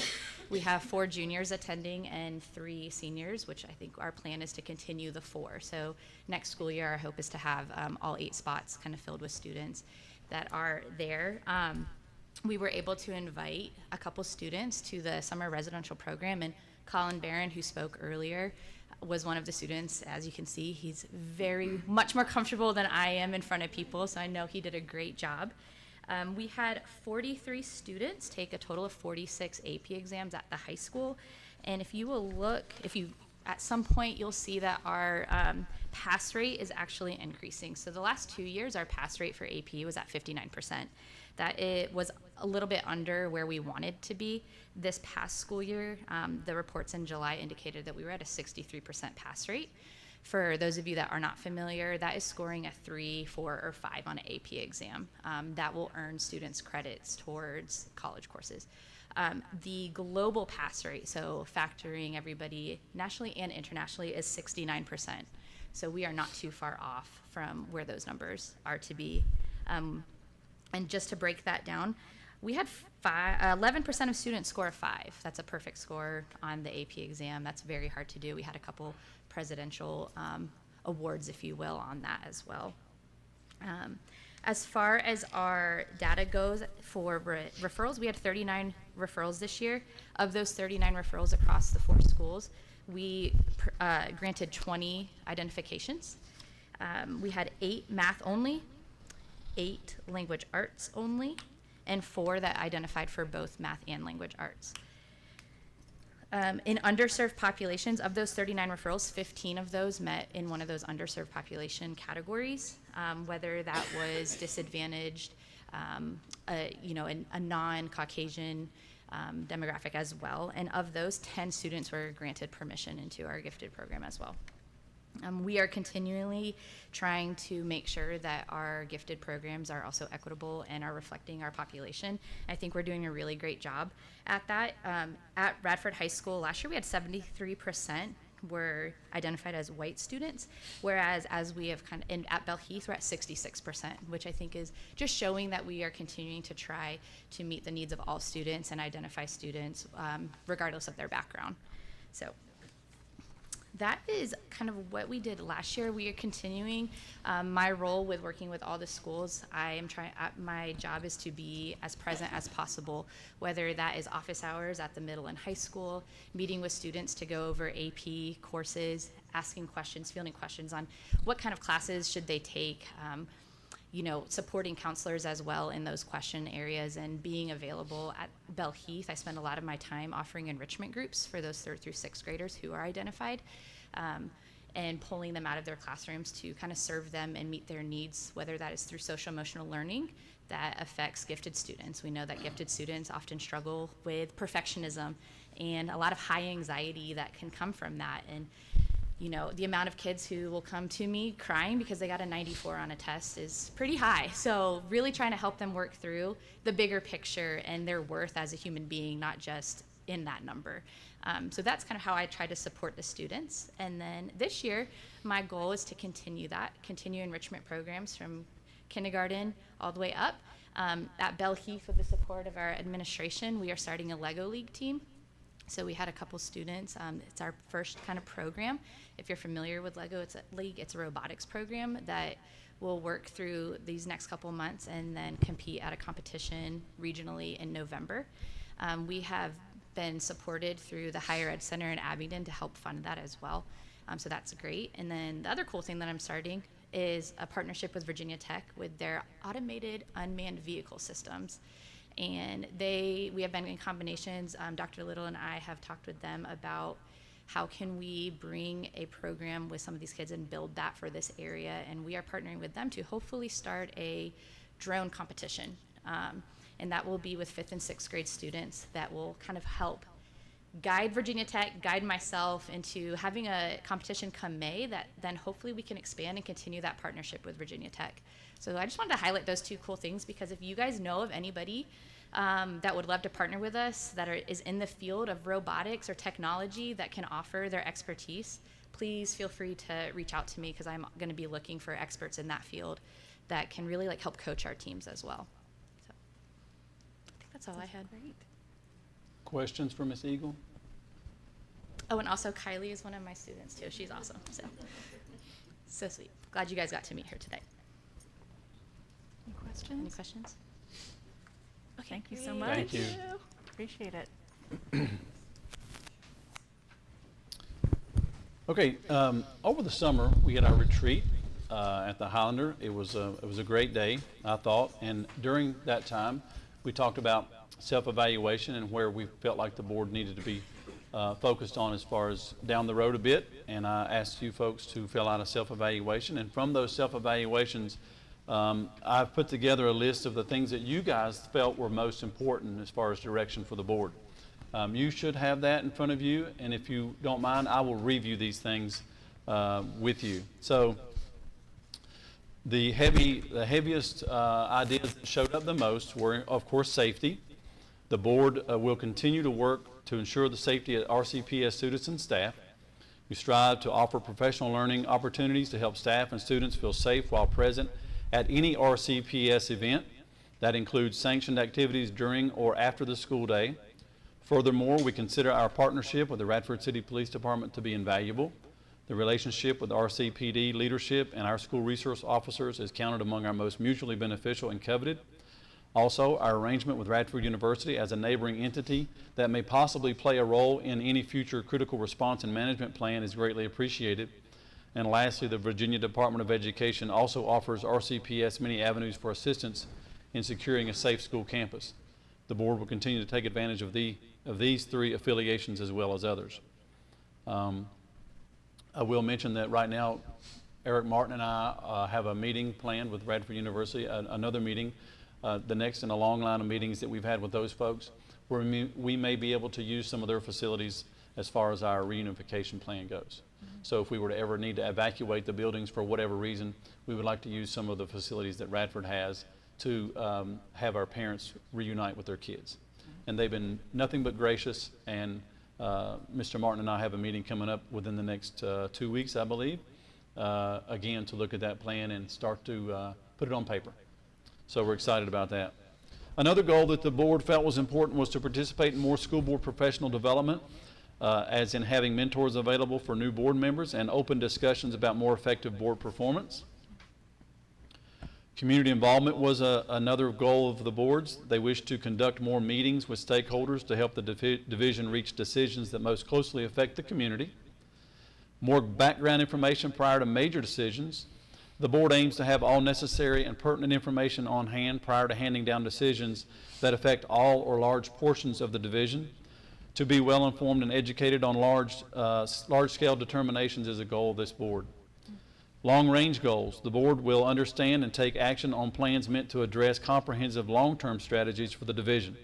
We have 4 juniors attending and 3 seniors, which I think our plan is to continue the 4. So next school year, our hope is to have all 8 spots kind of filled with students that are there. We were able to invite a couple students to the summer residential program, and Colin Barron, who spoke earlier, was one of the students. As you can see, he's much more comfortable than I am in front of people, so I know he did a great job. We had 43 students take a total of 46 AP exams at the high school, and if you at some point you'll see that our pass rate is actually increasing. So the last 2 years, our pass rate for AP was at 59%. That it was a little bit under where we wanted to be. This past school year, the reports in July indicated that we were at a 63% pass rate. For those of you that are not familiar, that is scoring a 3, 4, or 5 on an AP exam. That will earn students credits towards college courses. The global pass rate, so factoring everybody nationally and internationally, is 69%. So we are not too far off from where those numbers are to be. And just to break that down, we had 11% of students score a 5. That's a perfect score on the AP exam. That's very hard to do. We had a couple presidential awards, if you will, on that as well. As far as our data goes for referrals, we had 39 referrals this year. Of those 39 referrals across the 4 schools, we granted 20 identifications. We had 8 math only, 8 language arts only, and 4 that identified for both math and language arts. In underserved populations, of those 39 referrals, 15 of those met in one of those underserved population categories, whether that was disadvantaged, a non-Caucasian demographic as well. And of those, 10 students were granted permission into our gifted program as well. We are continually trying to make sure that our gifted programs are also equitable and are reflecting our population. I think we're doing a really great job at that. At Radford High School last year, we had 73% were identified as white students, whereas as we have at Bell Heath, we're at 66%, which I think is just showing that we are continuing to try to meet the needs of all students and identify students regardless of their background. So that is kind of what we did last year. We are continuing my role with working with all the schools. My job is to be as present as possible, whether that is office hours at the middle and high school, meeting with students to go over AP courses, asking questions, fielding questions on what kind of classes should they take, supporting counselors as well in those question areas, and being available at Bell Heath. I spend a lot of my time offering enrichment groups for those 3rd through 6th graders who are identified, and pulling them out of their classrooms to kind of serve them and meet their needs, whether that is through social emotional learning that affects gifted students. We know that gifted students often struggle with perfectionism and a lot of high anxiety that can come from that. And the amount of kids who will come to me crying because they got a 94 on a test is pretty high. So really trying to help them work through the bigger picture and their worth as a human being, not just in that number. So that's kind of how I try to support the students. And then this year, my goal is to continue enrichment programs from kindergarten all the way up. At Bell Heath, with the support of our administration, we are starting a Lego League team. So we had a couple students. It's our first kind of program. If you're familiar with Lego, it's a robotics program that will work through these next couple months and then compete at a competition regionally in November. We have been supported through the Higher Ed Center in Abingdon to help fund that as well. So that's great. And then the other cool thing that I'm starting is a partnership with Virginia Tech with their automated unmanned vehicle systems. And we have been in combinations. Dr. Little and I have talked with them about how can we bring a program with some of these kids and build that for this area. And we are partnering with them to hopefully start a drone competition. And that will be with 5th and 6th grade students that will kind of help guide Virginia Tech, guide myself into having a competition come May that then hopefully we can expand and continue that partnership with Virginia Tech. So I just wanted to highlight those 2 cool things, because if you guys know of anybody that would love to partner with us that is in the field of robotics or technology that can offer their expertise, please feel free to reach out to me, because I'm going to be looking for experts in that field that can really help coach our teams as well. So I think that's all I had. Great. Questions for Ms. Eagle? Oh, and also Kylie is one of my students too. She's awesome. So sweet. Glad you guys got to meet her today. Any questions? Any questions? Okay, Thank you so great. much. Thank you. Appreciate it. Okay, over the summer, we had our retreat at the Highlander. It was a great day, I thought, and during that time, we talked about self-evaluation and where we felt like the board needed to be focused on as far as down the road a bit, and I asked you folks to fill out a self-evaluation, and from those self-evaluations, I've put together a list of the things that you guys felt were most important as far as direction for the board. You should have that in front of you, and if you don't mind, I will review these things with you. So the heaviest ideas that showed up the most were, of course, safety. The board will continue to work to ensure the safety of RCPS students and staff. We strive to offer professional learning opportunities to help staff and students feel safe while present at any RCPS event. That includes sanctioned activities during or after the school day. Furthermore, we consider our partnership with the Radford City Police Department to be invaluable. The relationship with RCPD leadership and our school resource officers is counted among our most mutually beneficial and coveted. Also, our arrangement with Radford University as a neighboring entity that may possibly play a role in any future critical response and management plan is greatly appreciated. And lastly, the Virginia Department of Education also offers RCPS many avenues for assistance in securing a safe school campus. The board will continue to take advantage of these three affiliations as well as others. I will mention that right now, Eric Martin and I have a meeting planned with Radford University, another meeting, the next in a long line of meetings that we've had with those folks, where we may be able to use some of their facilities as far as our reunification plan goes. So if we were to ever need to evacuate the buildings for whatever reason, we would like to use some of the facilities that Radford has to have our parents reunite with their kids. And they've been nothing but gracious, and Mr. Martin and I have a meeting coming up within the next 2 weeks, I believe, again, to look at that plan and start to put it on paper. So we're excited about that. Another goal that the board felt was important was to participate in more school board professional development, as in having mentors available for new board members and open discussions about more effective board performance. Community involvement was another goal of the boards. They wish to conduct more meetings with stakeholders to help the division reach decisions that most closely affect the community. More background information prior to major decisions. The board aims to have all necessary and pertinent information on hand prior to handing down decisions that affect all or large portions of the division. To be well informed and educated on large-scale determinations is a goal of this board. Long-range goals. The board will understand and take action on plans meant to address comprehensive long-term strategies for the division.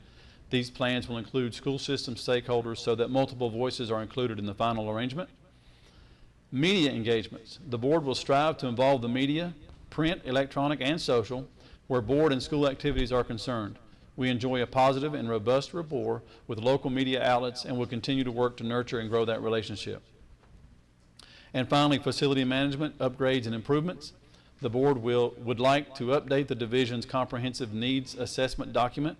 These plans will include school system stakeholders so that multiple voices are included in the final arrangement. Media engagements. The board will strive to involve the media, print, electronic, and social, where board and school activities are concerned. We enjoy a positive and robust rapport with local media outlets and will continue to work to nurture and grow that relationship. And finally, facility management, upgrades, and improvements. The board would like to update the division's comprehensive needs assessment document.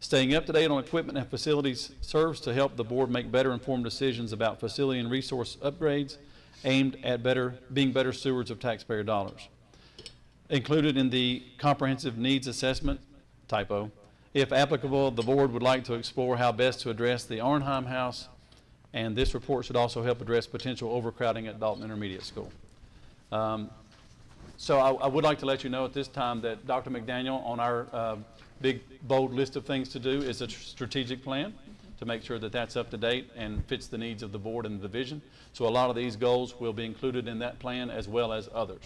Staying up to date on equipment and facilities serves to help the board make better informed decisions about facility and resource upgrades aimed at being better stewards of taxpayer dollars. Included in the comprehensive needs assessment, typo, if applicable, the board would like to explore how best to address the Arnheim House, and this report should also help address potential overcrowding at Dalton Intermediate School. So I would like to let you know at this time that Dr. McDaniel, on our big, bold list of things to do, is a strategic plan to make sure that that's up to date and fits the needs of the board and the division. So a lot of these goals will be included in that plan as well as others.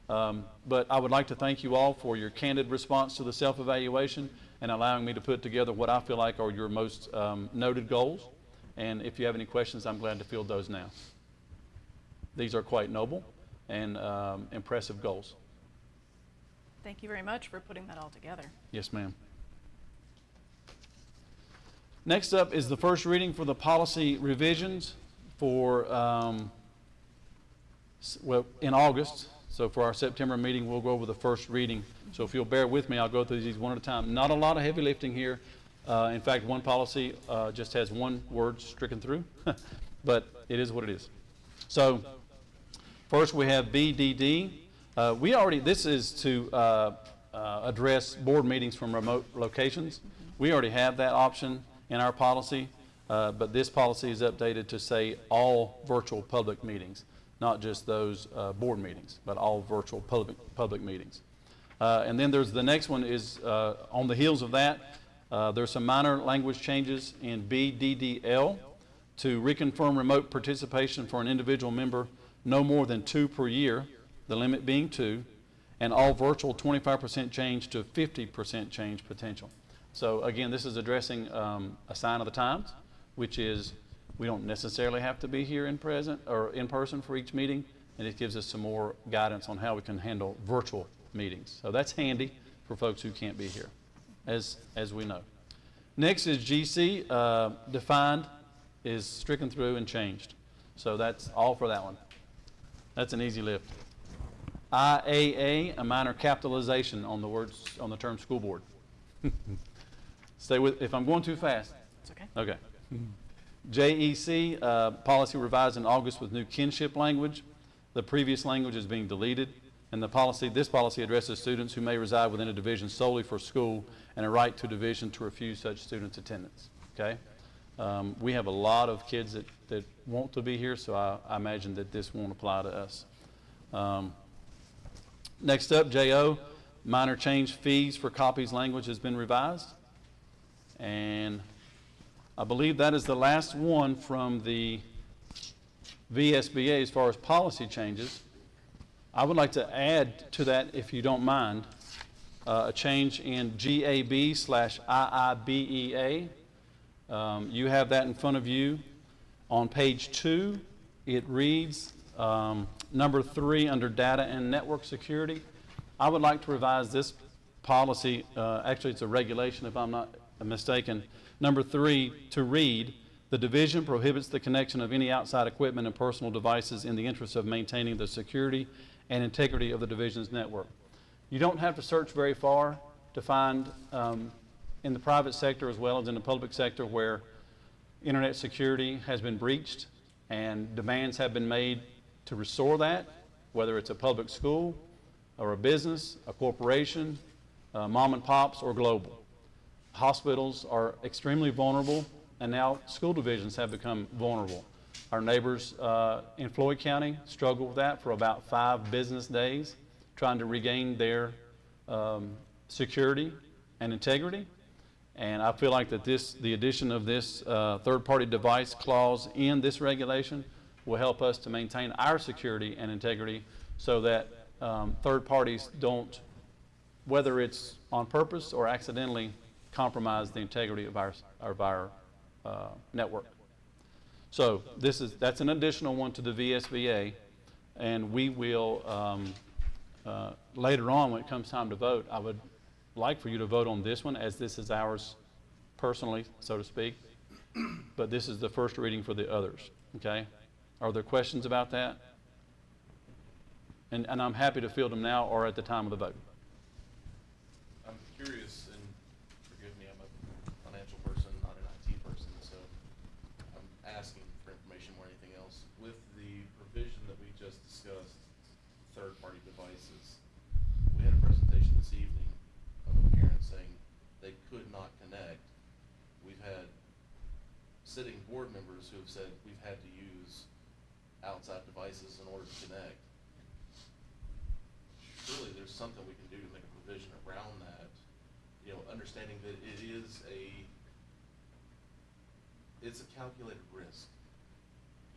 But I would like to thank you all for your candid response to the self-evaluation and allowing me to put together what I feel like are your most noted goals. And if you have any questions, I'm glad to field those now. These are quite noble and impressive goals. Thank you very much for putting that all together. Yes, ma'am. Next up is the first reading for the policy revisions for, in August. So for our September meeting, we'll go over the first reading. So if you'll bear with me, I'll go through these one at a time. Not a lot of heavy lifting here. In fact, one policy just has one word stricken through, but it is what it is. So first we have BDD. This is to address board meetings from remote locations. We already have that option in our policy, but this policy is updated to say all virtual public meetings, not just those board meetings, but all virtual public meetings. And then there's the next one is on the heels of that. There's some minor language changes in BDDL. to reconfirm remote participation for an individual member no more than 2 per year, the limit being 2, and all virtual 25% change to 50% change potential. So again, this is addressing a sign of the times, which is we don't necessarily have to be here in person for each meeting, and it gives us some more guidance on how we can handle virtual meetings. So that's handy for folks who can't be here, as we know. Next is GC, defined, is stricken through and changed. So that's all for that one. That's an easy lift. IAA, a minor capitalization on the term school board. Stay with, if I'm going too fast. It's okay. Okay. JEC, policy revised in August with new kinship language. The previous language is being deleted, and this policy addresses students who may reside within a division solely for school and a right to division to refuse such students' attendance. Okay? We have a lot of kids that want to be here, so I imagine that this won't apply to us. Next up, JO, minor change fees for copies language has been revised. And I believe that is the last one from the VSBA as far as policy changes. I would like to add to that, if you don't mind, a change in GAB/IIBEA. You have that in front of you. On page 2, it reads number 3 under data and network security. I would like to revise this policy, actually it's a regulation if I'm not mistaken, number 3 to read, the division prohibits the connection of any outside equipment and personal devices in the interest of maintaining the security and integrity of the division's network. You don't have to search very far to find in the private sector as well as in the public sector where internet security has been breached and demands have been made to restore that, whether it's a public school or a business, a corporation, mom and pops, or global. Hospitals are extremely vulnerable, and now school divisions have become vulnerable. Our neighbors in Floyd County struggle with that for about 5 business days, trying to regain their security and integrity. And I feel like that the addition of this third-party device clause in this regulation will help us to maintain our security and integrity so that third parties don't, whether it's on purpose or accidentally, compromise the integrity of our network. So that's an additional one to the VSBA, and we will later on when it comes time to vote, I would like for you to vote on this one as this is ours personally, so to speak, but this is the first reading for the others, okay? Are there questions about that? And I'm happy to field them now or at the time of the vote. I'm curious, and forgive me, I'm a financial person, not an IT person, so I'm asking for information more than anything else. With the provision that we just discussed, third-party devices, we had a presentation this evening of a parent saying they could not connect. We've had sitting board members who have said we've had to use outside devices in order to connect. Surely there's something we can do to make a provision around that, you know, understanding that it's a calculated risk.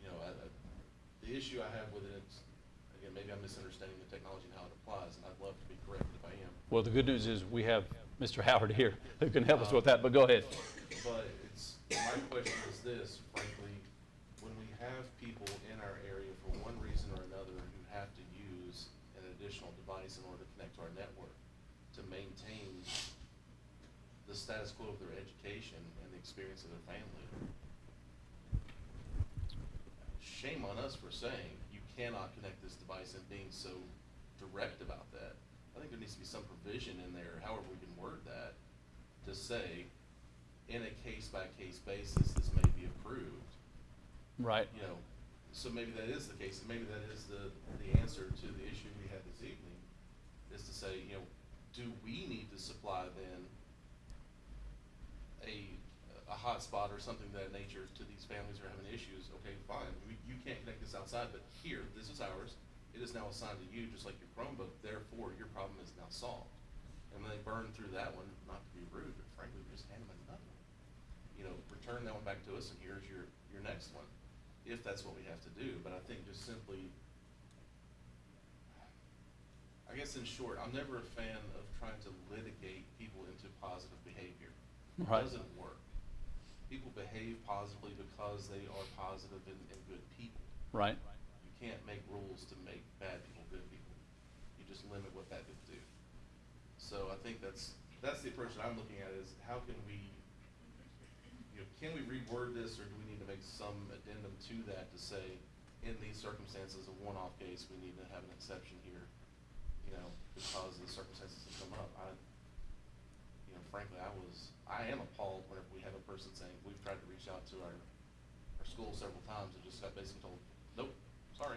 You know, the issue I have with it is, again, maybe I'm misunderstanding the technology and how it applies, and I'd love to be corrected if I am. Well, the good news is we have Mr. Howard here who can help us with that, but go ahead. But my question is this, frankly, when we have people in our area for one reason or another who have to use an additional device in order to connect to our network to maintain the status quo of their education and the experience of their family, shame on us for saying you cannot connect this device and being so direct about that. I think there needs to be some provision in there, however we can word that, to say, in a case-by-case basis, this may be approved. Right. You know, so maybe that is the case, and maybe that is the answer to the issue we had this evening, is to say, you know, do we need to supply then a hotspot or something of that nature to these families who are having issues? Okay, fine, you can't connect this outside, but here, this is ours. It is now assigned to you, just like your Chromebook, therefore your problem is now solved. And when they burn through that one, not to be rude, but frankly, just hand them another one. You know, return that one back to us, and here's your next next one, if that's what we have to do. But I think just simply, I guess in short, I'm never a fan of trying to litigate people into positive behavior. Right. It doesn't work. People behave positively because they are positive and good people. Right. You can't make rules to make bad people good people. You just limit what bad people do. So I think that's the approach that I'm looking at, is how can we, can we reword this, or do we need to make some addendum to that to say, in these circumstances, a one-off case, we need to have an exception here, because the circumstances have come up. Frankly, I am appalled whenever we have a person saying, we've tried to reach out to our school several times and just got basically told, nope, sorry.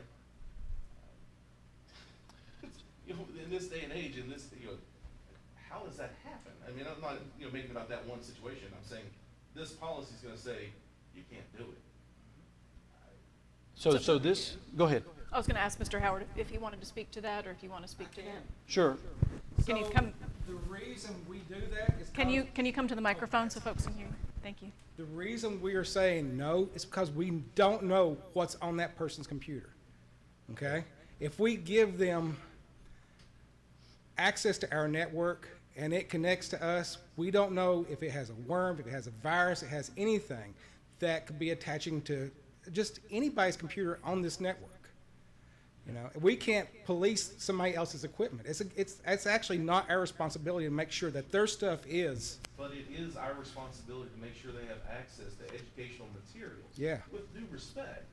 In this day and age, how does that happen? I mean, I'm not, making about that one situation. I'm saying this policy is going to say you can't do it. So this, go ahead. I was going to ask Mr. Howard if he wanted to speak to that, or if you want to speak to that. Sure. Can you come? The reason we do that is Can you come to the microphone so folks can hear you? Thank you. the reason we are saying no is because we don't know what's on that person's computer. Okay? If we give them access to our network and it connects to us, we don't know if it has a worm, if it has a virus, it has anything that could be attaching to just anybody's computer on this network. You know, we can't police somebody else's equipment. It's actually not our responsibility to make sure that their stuff is. But it is our responsibility to make sure they have access to educational materials. Yeah. With due respect,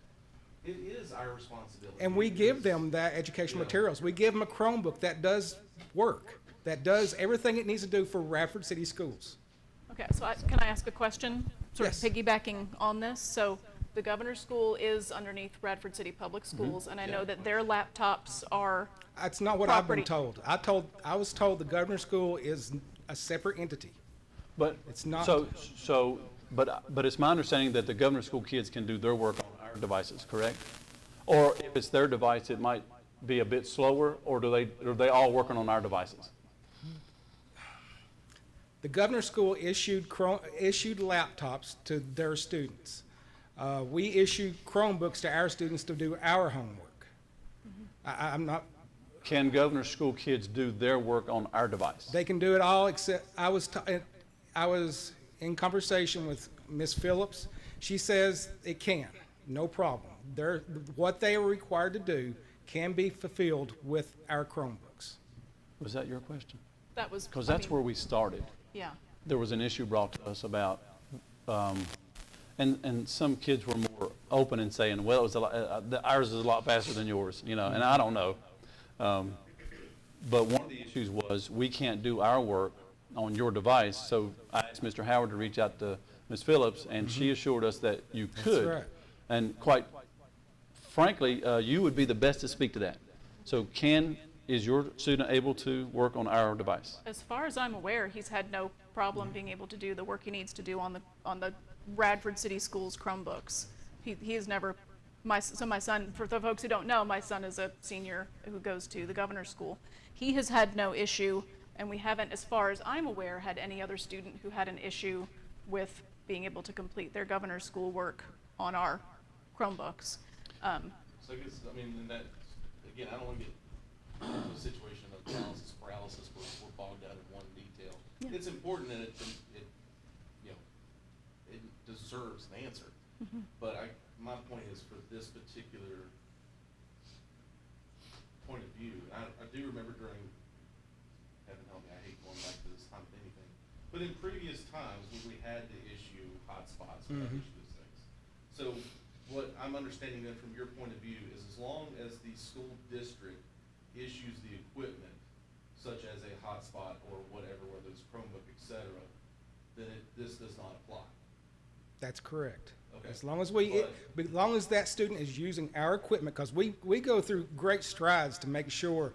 it is our responsibility. And we give them that educational materials. We give them a Chromebook that does work, that does everything it needs to do for Radford City Schools. Okay, so can I ask a question, sort Yes. of piggybacking on this? So the governor's school is underneath Radford City Public Schools, and I know that their laptops are That's not what I've property. been told. I was told the governor's school is a separate entity. But It's not- but it's my understanding that the governor's school kids can do their work on our devices, correct? Or if it's their device, it might be a bit slower, or are they all working on our devices? The governor's school issued laptops to their students. We issued Chromebooks to our students to do our homework. I'm not, Can governor's school kids do their work on our device? they can do it all except, I was in conversation with Ms. Phillips. She says it can, no problem. What they are required to do can be fulfilled with our Chromebooks. Was that your question? That was Because that's where we started. Yeah. There was an issue brought to us about, and some kids were more open in saying, well, it was ours is a lot faster than yours, and I don't know. But one of the issues was we can't do our work on your device, so I asked Mr. Howard to reach out to Ms. Phillips, and she assured us that you could. right. And quite frankly, you would be the best to speak to that. So is your student able to work on our device? As far as I'm aware, he's had no problem being able to do the work he needs to do on the Radford City Schools Chromebooks. He has never. My son, for the folks who don't know, my son is a senior who goes to the governor's school. He has had no issue, and we haven't, as far as I'm aware, had any other student who had an issue with being able to complete their governor's school work on our Chromebooks. So I guess, in that, again, I don't want to get into a situation of paralysis where we're bogged down in one detail. Yeah. It's important that it deserves an answer. Mm-hmm. But my point is, for this particular point of view, I do remember during, heaven help me, I hate going back to this time of anything, but in previous times when we had to issue hotspots, we had to issue those things. So what I'm understanding then from your point of view is, as long as the school district issues the equipment, such as a hotspot or whatever, whether it's Chromebook, et cetera, then this does not apply. That's correct. Okay. As long as that student is using our equipment, because we go through great strides to make sure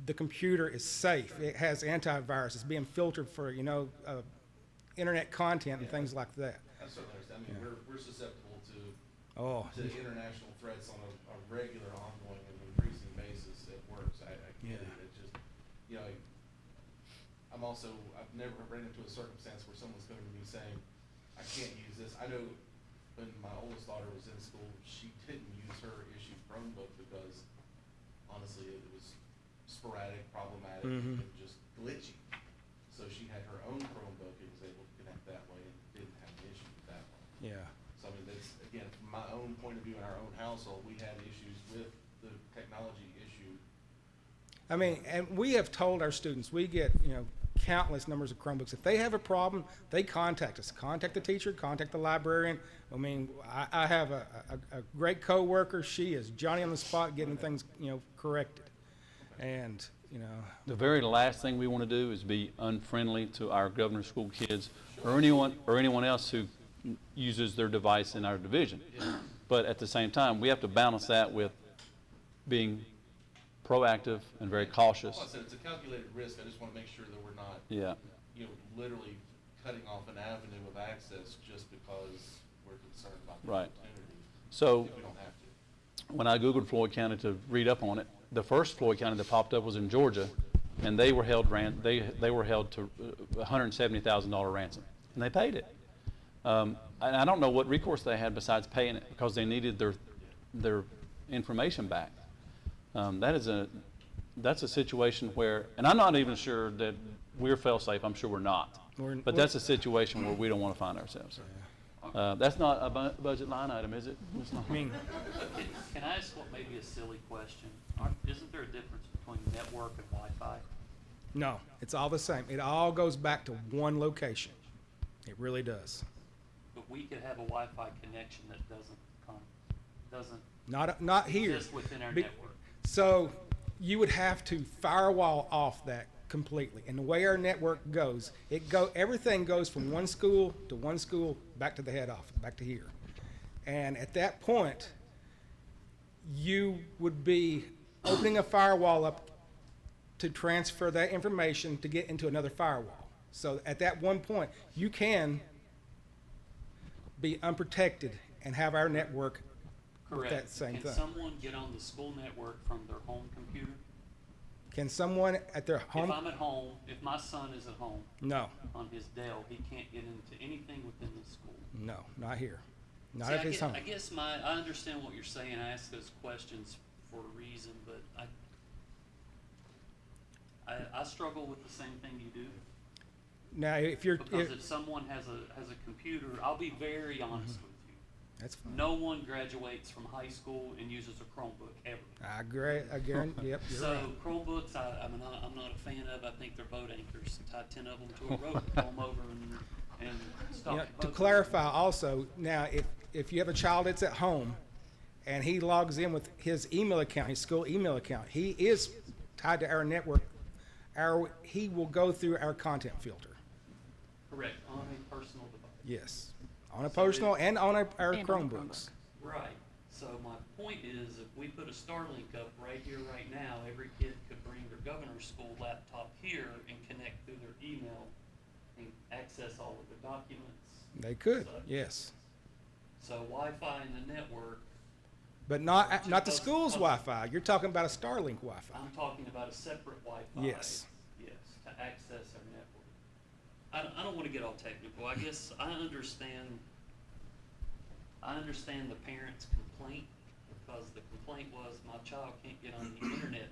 the computer is safe. It has antivirus. It's being filtered for, internet content and things like that. I certainly understand. We're susceptible to Oh, international threats on a regular, ongoing, and increasing basis at work. So I get it. It just, I've never ran into a circumstance where someone's coming to me saying, I can't use this. I know when my oldest daughter was in school, she didn't use her issued Chromebook because honestly, it was sporadic, problematic, and just glitchy. So she had her own Chromebook and was able to connect that way and didn't have an issue with that one. Yeah. So I mean, that's, again, from my own point of view in our own household, we had issues with the technology issue. I mean, and we have told our students, we get, countless numbers of Chromebooks. If they have a problem, they contact us. Contact the teacher, contact the librarian. I mean, I have a great coworker. She is Johnny on the spot getting things, corrected. And, The very last thing we want to do is be unfriendly to our governor's school kids or anyone else who uses their device in our division. But at the same time, we have to balance that with being proactive and very cautious. Like I said, it's a calculated risk. I just want to make sure that we're not, Yeah. literally cutting off an avenue of access just because we're concerned about the Right. opportunity. So If we don't have to. when I Googled Floyd County to read up on it, the first Floyd County that popped up was in Georgia, and they were held they were held to $170,000 ransom, and they paid it. And I don't know what recourse they had besides paying it because they needed their information back. That's a situation where, and I'm not even sure that we're fail-safe. I'm sure we're not. But that's a situation where we don't want to find ourselves. That's not a budget line item, is it? It's not. I mean, Can I ask what may be a silly question? Isn't there a difference between network and Wi-Fi? no, it's all the same. It all goes back to one location. It really does. But we could have a Wi-Fi connection that doesn't Not here. exist within our Be- network. So you would have to firewall off that completely. And the way our network goes, everything goes from one school to one school, back to the head office, back to here. And at that point, you would be opening a firewall up to transfer that information to get into another firewall. So at that one point, you can be unprotected and have our network with Correct. that same Can thing. someone get on the school network from their home computer? Can someone at their home? If I'm at home, if my son is at home No, on his Dell, he can't get into anything within the school. no, not here. Not See, if it's home. I guess I understand what you're saying. I ask those questions for a reason, but I struggle with the same thing you do. Now, if you're, Because if someone has a computer, I'll be very honest with you. that's fine. No one graduates from high school and uses a Chromebook ever. I agree, yep, you're So right. Chromebooks, I'm not a fan of. I think they're boat anchors. Tie 10 of them to a rope, throw them over and stop You know, the to boat. clarify also, now, if you have a child that's at home and he logs in with his email account, his school email account, he is tied to our network. He will go through our content filter. Correct, on a personal device. Yes, on a personal and on our And on the Chromebooks. Right. So my point is, if we put a Starlink up right here, right now, every kid could bring their governor's school laptop here and connect through their email and access all of the documents. They could, So- yes. So Wi-Fi in the network, But not the school's Wi-Fi. You're talking about a Starlink Wi-Fi. I'm talking about a separate Wi-Fi. Yes. Yes, to access our network. I don't want to get all technical. I guess I understand the parent's complaint, because the complaint was my child can't get on the internet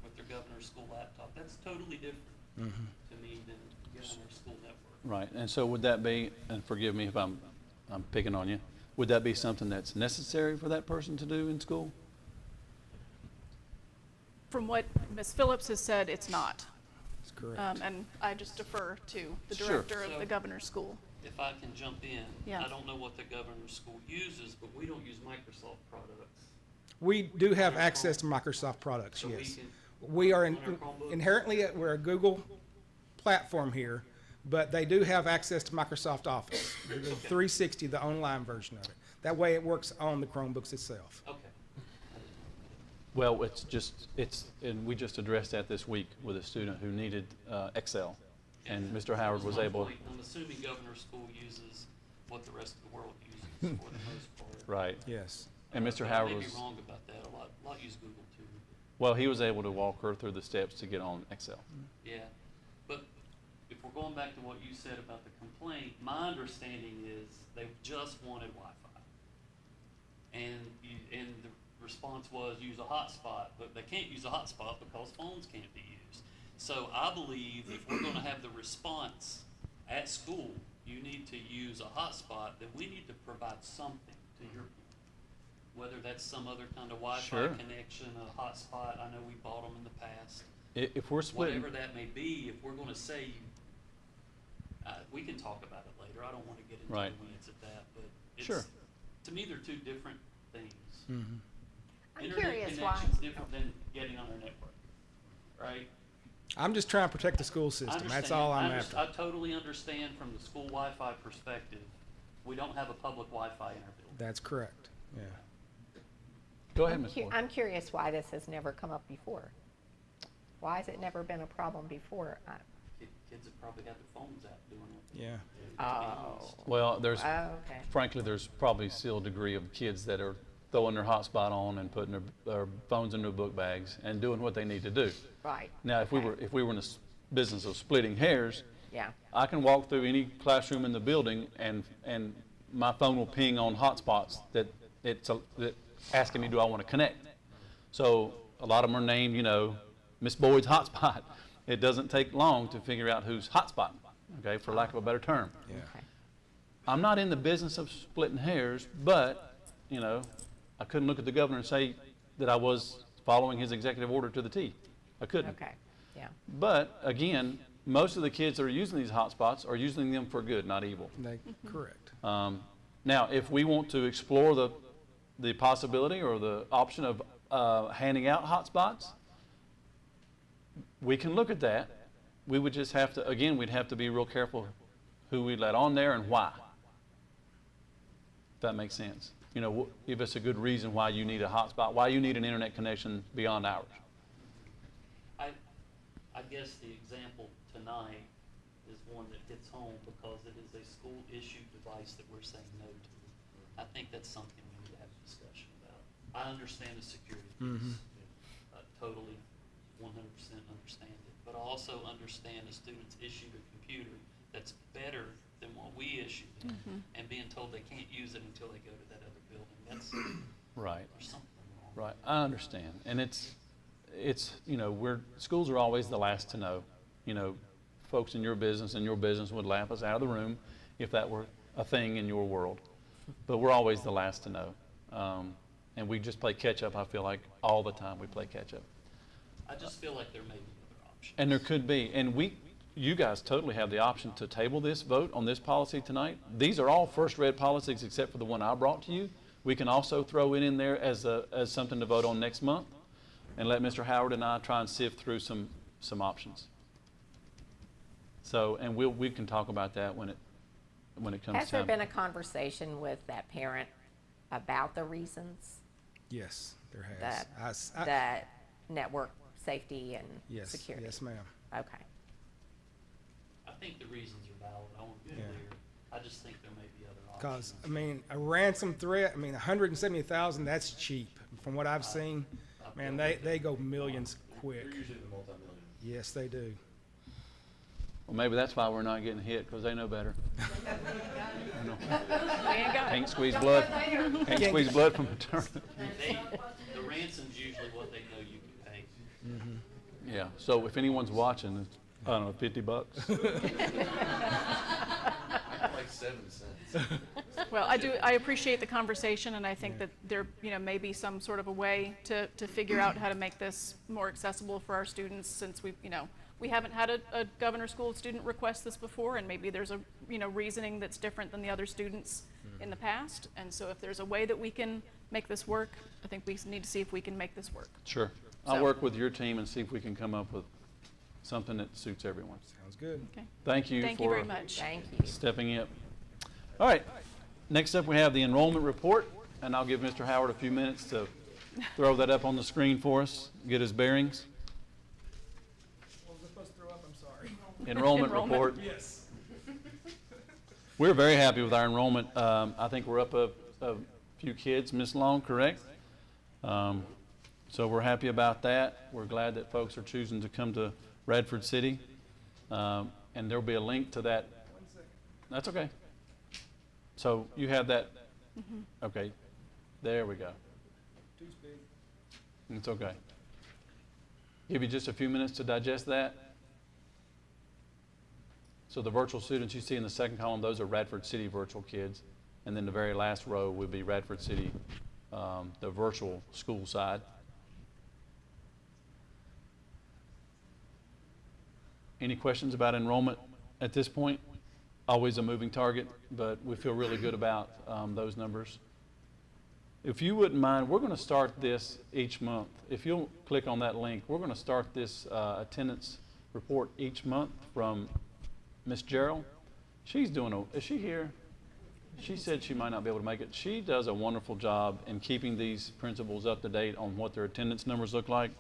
with their governor's school laptop. That's totally different to me than get on our school network. Right, and so would that be, and forgive me if I'm picking on you, would that be something that's necessary for that person to do in school? From what Ms. Phillips has said, it's not. That's correct. And I just defer to the Sure. director of So- the governor's school. If I can jump in, Yeah. I don't know what the governor's school uses, but we don't use Microsoft products. We do have access to Microsoft products, So we yes. can- We are on our Chromebooks? inherently, we're a Google platform here, but they do have access to Microsoft Office, the 360, the online version of it. That way it works on the Chromebooks itself. Okay. Well, and we just addressed that this week with a student who needed Excel. And Mr. Howard was my able. point. I'm assuming governor's school uses what the rest of the world uses for the most part. Right. Yes. And Mr. But Howard I may was, be wrong about that. A lot use Google too. well, he was able to walk her through the steps to get on Excel. Yeah, but if we're going back to what you said about the complaint, my understanding is they just wanted Wi-Fi. And the response was use a hotspot, but they can't use a hotspot because phones can't be used. So I believe if we're gonna have the response at school, you need to use a hotspot, then we need to provide something, to your point. Whether that's some other kind of Wi-Fi Sure. connection, a hotspot, I know we bought them in the past. If we're splitting, Whatever that may be, if we're gonna say, we can talk about it later, I don't wanna get into Right. the weeds of that, but Sure. it's, to me, they're two different things. I'm Internet curious why. connection's different than getting on our network, right? I'm just trying to protect the school system. That's all I'm after. I totally understand from the school Wi-Fi perspective, we don't have a public Wi-Fi in our building. That's correct. Yeah. go ahead, Ms. Moore. I'm curious why this has never come up before. Why has it never been a problem before? Kids have probably had their phones out doing it. Yeah. Oh, Well, there's, okay. frankly, there's probably still a degree of kids that are throwing their hotspot on and putting their phones in their book bags and doing what they need to do. Right. Now, if we okay. were in the business of splitting hairs, Yeah, I can walk through any classroom in the building and my phone will ping on hotspots that asking me, do I want to connect? So a lot of them are named, you know, Miss Boyd's hotspot. It doesn't take long to figure out who's hotspot, okay, for lack of a better term. Yeah. okay. I'm not in the business of splitting hairs, but, you know, I couldn't look at the governor and say that I was following his executive order to the T. I couldn't. Okay, yeah. But again, most of the kids that are using these hotspots are using them for good, not evil. Correct. Now, if we want to explore the possibility or the option of handing out hotspots, we can look at that. We would just have to, again, we'd have to be real careful who we let on there and why. If that makes sense. You know, give us a good reason why you need a hotspot, why you need an internet connection beyond ours. I guess the example tonight is one that hits home because it is a school-issued device that we're saying no to. I think that's something we need to have a discussion about. I understand the security piece. Totally, 100% understand it. But I also understand the students issued a computer that's better than what we issued and being told they can't use it until they go to that other building. That's, Right. there's something wrong. Right, I understand, and it's, you know, schools are always the last to know. You know, folks in your business would laugh us out of the room if that were a thing in your world. But we're always the last to know. And we just play catch up, I feel like, all the time we play catch up. I just feel like there may be other options. And there could be, and you guys totally have the option to table this vote on this policy tonight. These are all first read policies except for the one I brought to you. We can also throw it in there as something to vote on next month and let Mr. Howard and I try and sift through some options. So, and we can talk about that when it comes Has there time. been a conversation with that parent about the reasons Yes, there has. that network safety and Yes, security? yes, ma'am. Okay. I think the reasons are valid. I want to be Yeah. clear. I just think there may be other Because, options. I mean, a ransom threat, 170,000, that's cheap. From what I've seen, man, they go millions quick. They're usually the multi-million. Yes, they do. Well, maybe that's why we're not getting hit, because they know better. You know, can't squeeze blood. Can't squeeze blood from a turnip. The ransom's usually what they know you can pay. Yeah. So if anyone's watching, it's, I don't know, $50. Like 7 cents. Well, I appreciate the conversation, and I think that there, may be some sort of a way to figure out how to make this more accessible for our students, since we haven't had a governor school student request this before, and maybe there's a, reasoning that's different than the other students in the past. And so if there's a way that we can make this work, I think we need to see if we can make this work. Sure. I'll So- work with your team and see if we can come up with something that suits everyone. Sounds good. Okay. Thank you Thank you for very much. Thank you. stepping in. All right. Next up, we have the enrollment report, and I'll give Mr. Howard a few minutes to throw that up on the screen for us, get his bearings. What was I supposed to throw up? I'm sorry. Enrollment report. Yes. We're very happy with our enrollment. I think we're up a few kids, Ms. Long, correct? So we're happy about that. We're glad that folks are choosing to come to Radford City. And there'll be a link to that. That's okay. So you have that, okay, there we go. It's okay. Give you just a few minutes to digest that. So the virtual students you see in the second column, those are Radford City virtual kids. And then the very last row would be Radford City, the virtual school side. Any questions about enrollment at this point? Always a moving target, but we feel really good about those numbers. If you wouldn't mind, we're going to start this each month. If you'll click on that link, we're going to start this attendance report each month from Miss Gerald. She's doing is she here? She said she might not be able to make it. She does a wonderful job in keeping these principals up to date on what their attendance numbers look like.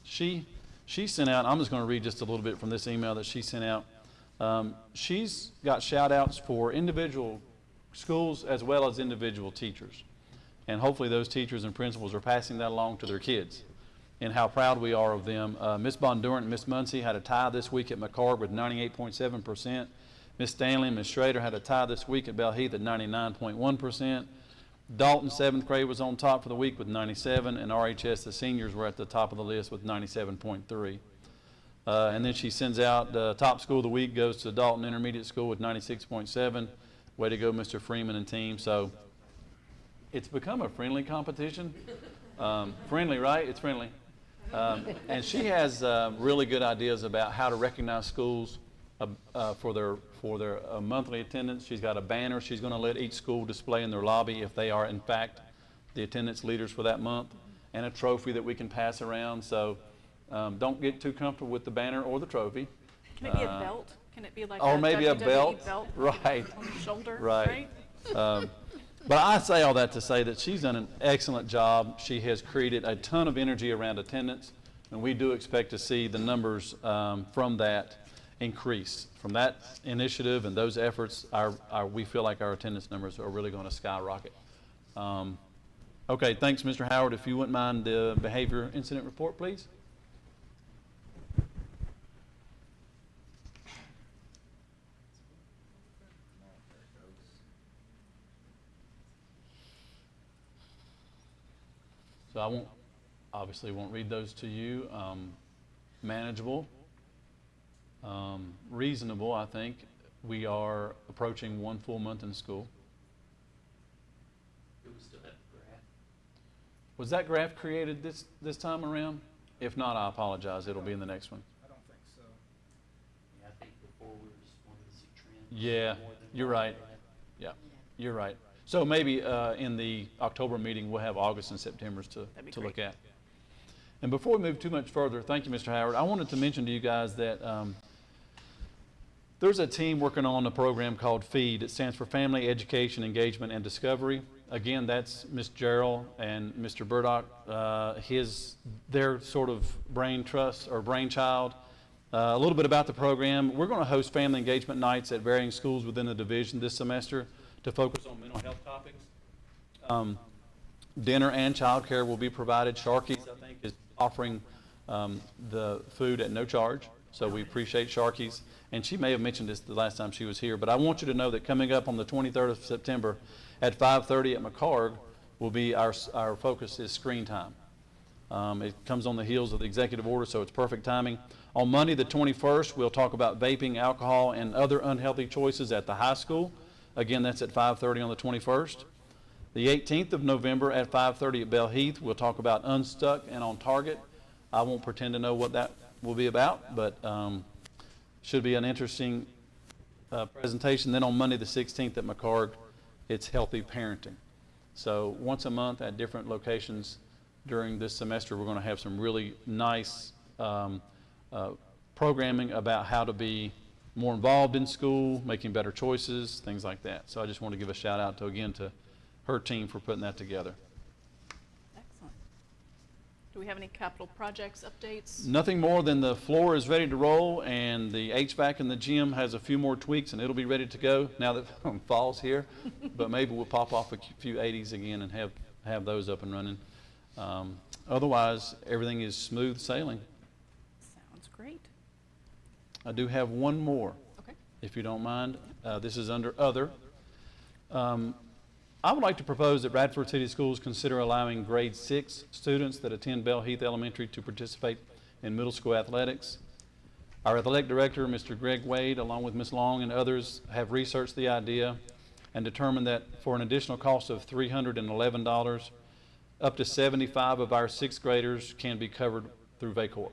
She sent out, I'm just going to read just a little bit from this email that she sent out. She's got shout outs for individual schools as well as individual teachers. And hopefully those teachers and principals are passing that along to their kids and how proud we are of them. Miss Bondurant and Miss Muncie had a tie this week at McCarg with 98.7%. Miss Stanley and Miss Schrader had a tie this week at Bell Heath at 99.1%. Dalton, 7th grade, was on top for the week with 97, and RHS, the seniors, were at the top of the list with 97.3. And then she sends out the top school of the week goes to Dalton Intermediate School with 96.7. Way to go, Mr. Freeman and team. So it's become a friendly competition. Friendly, right? It's friendly. And she has really good ideas about how to recognize schools for their monthly attendance. She's got a banner she's going to let each school display in their lobby if they are, in fact, the attendance leaders for that month, and a trophy that we can pass around. So don't get too comfortable with the banner or the trophy. Can it be a belt? Can it be like or a maybe WWE a belt? Right. On the shoulder? Right. But I say all that to say that she's done an excellent job. She has created a ton of energy around attendance, and we do expect to see the numbers from that increase. From that initiative and those efforts, we feel like our attendance numbers are really going to skyrocket. Okay, thanks, Mr. Howard. If you wouldn't mind the behavior incident report, please. So I obviously won't read those to you. Manageable, reasonable, I think. We are approaching 1 full month in school. It was still that graph. Was that graph created this time around? If not, I apologize. It'll be in the next one. I don't think so. Yeah, I think before we were just wanting to see trends. Yeah, more than you're right. Yeah, you're right. So maybe in the October meeting, we'll have August and September's to look at. And before we move too much further, thank you, Mr. Howard. I wanted to mention to you guys that there's a team working on a program called FEED. It stands for Family Education, Engagement, and Discovery. Again, that's Ms. Gerald and Mr. Burdock, their sort of brainchild. A little bit about the program. We're going to host family engagement nights at varying schools within the division this semester to focus on mental health topics. Dinner and childcare will be provided. Sharky's, I think, is offering the food at no charge, so we appreciate Sharky's. And she may have mentioned this the last time she was here, but I want you to know that coming up on the 23rd of September at 5:30 at McCarg will be our focus is screen time. It comes on the heels of the executive order, so it's perfect timing. On Monday the 21st, we'll talk about vaping, alcohol, and other unhealthy choices at the high school. Again, that's at 5:30 on the 21st. The 18th of November at 5:30 at Bell Heath, we'll talk about Unstuck and On Target. I won't pretend to know what that will be about, but should be an interesting presentation. Then on Monday the 16th at McCarg, it's Healthy Parenting. So once a month at different locations during this semester, we're going to have some really nice programming about how to be more involved in school, making better choices, things like that. So I just want to give a shout out to her team for putting that together. Excellent. Do we have any capital projects updates? Nothing more than the floor is ready to roll and the HVAC in the gym has a few more tweaks and it'll be ready to go now that fall's here. But maybe we'll pop off a few 80s again and have those up and running. Otherwise, everything is smooth sailing. Sounds great. I do have one more. Okay. if you don't mind. This is under other. I would like to propose that Radford City Schools consider allowing grade 6 students that attend Bell Heath Elementary to participate in middle school athletics. Our athletic director, Mr. Greg Wade, along with Ms. Long and others, have researched the idea and determined that for an additional cost of $311, up to 75 of our 6th graders can be covered through VACOR.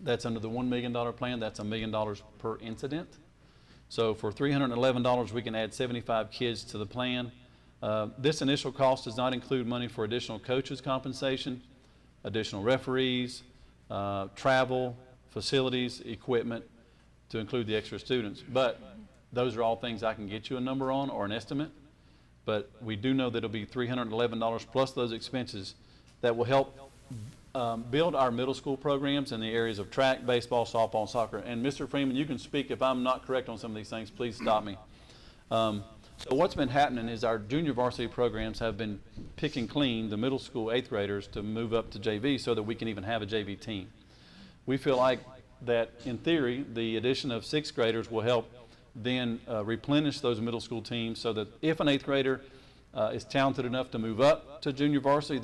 That's under the $1 million plan. That's $1 million per incident. So for $311, we can add 75 kids to the plan. This initial cost does not include money for additional coaches' compensation, additional referees, travel, facilities, equipment, to include the extra students. But those are all things I can get you a number on or an estimate. But we do know that it'll be $311 plus those expenses that will help build our middle school programs in the areas of track, baseball, softball, and soccer. And Mr. Freeman, you can speak if I'm not correct on some of these things. Please stop me. So what's been happening is our junior varsity programs have been picking clean the middle school 8th graders to move up to JV so that we can even have a JV team. We feel like that, in theory, the addition of 6th graders will help then replenish those middle school teams so that if an 8th grader is talented enough to move up to junior varsity,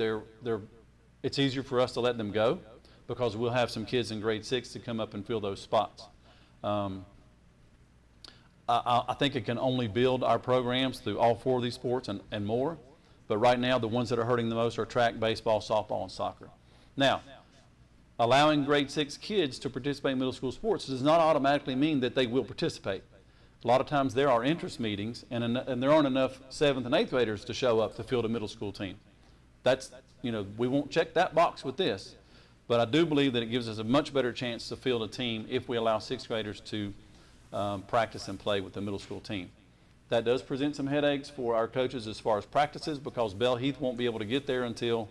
it's easier for us to let them go because we'll have some kids in grade 6 to come up and fill those spots. I think it can only build our programs through all 4 of these sports and more, but right now the ones that are hurting the most are track, baseball, softball, and soccer. Now, allowing grade 6 kids to participate in middle school sports does not automatically mean that they will participate. A lot of times there are interest meetings and there aren't enough 7th and 8th graders to show up to field a middle school team. That's, we won't check that box with this, but I do believe that it gives us a much better chance to field a team if we allow 6th graders to practice and play with the middle school team. That does present some headaches for our coaches as far as practices because Bell Heath won't be able to get there until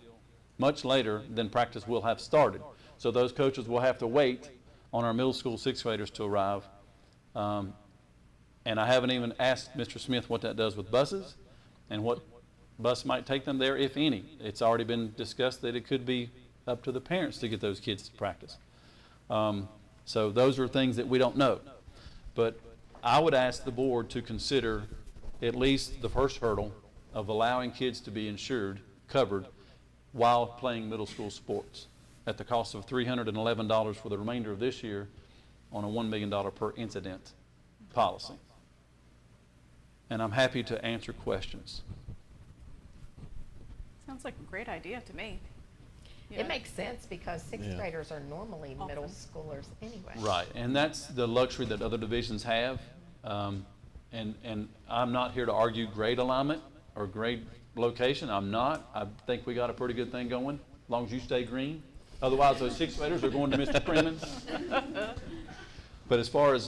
much later than practice will have started. So those coaches will have to wait on our middle school 6th graders to arrive. And I haven't even asked Mr. Smith what that does with buses and what bus might take them there, if any. It's already been discussed that it could be up to the parents to get those kids to practice. So those are things that we don't know. But I would ask the board to consider at least the first hurdle of allowing kids to be insured, covered, while playing middle school sports at the cost of $311 for the remainder of this year on a $1 million per incident policy. And I'm happy to answer questions. Sounds like a great idea to me. It makes sense because 6th Yeah. graders are normally middle schoolers anyway. Right, and that's the luxury that other divisions have. And I'm not here to argue grade alignment or grade location. I'm not. I think we got a pretty good thing going, as long as you stay green. Otherwise, those 6th graders are going to Mr. Freeman's. But as far as,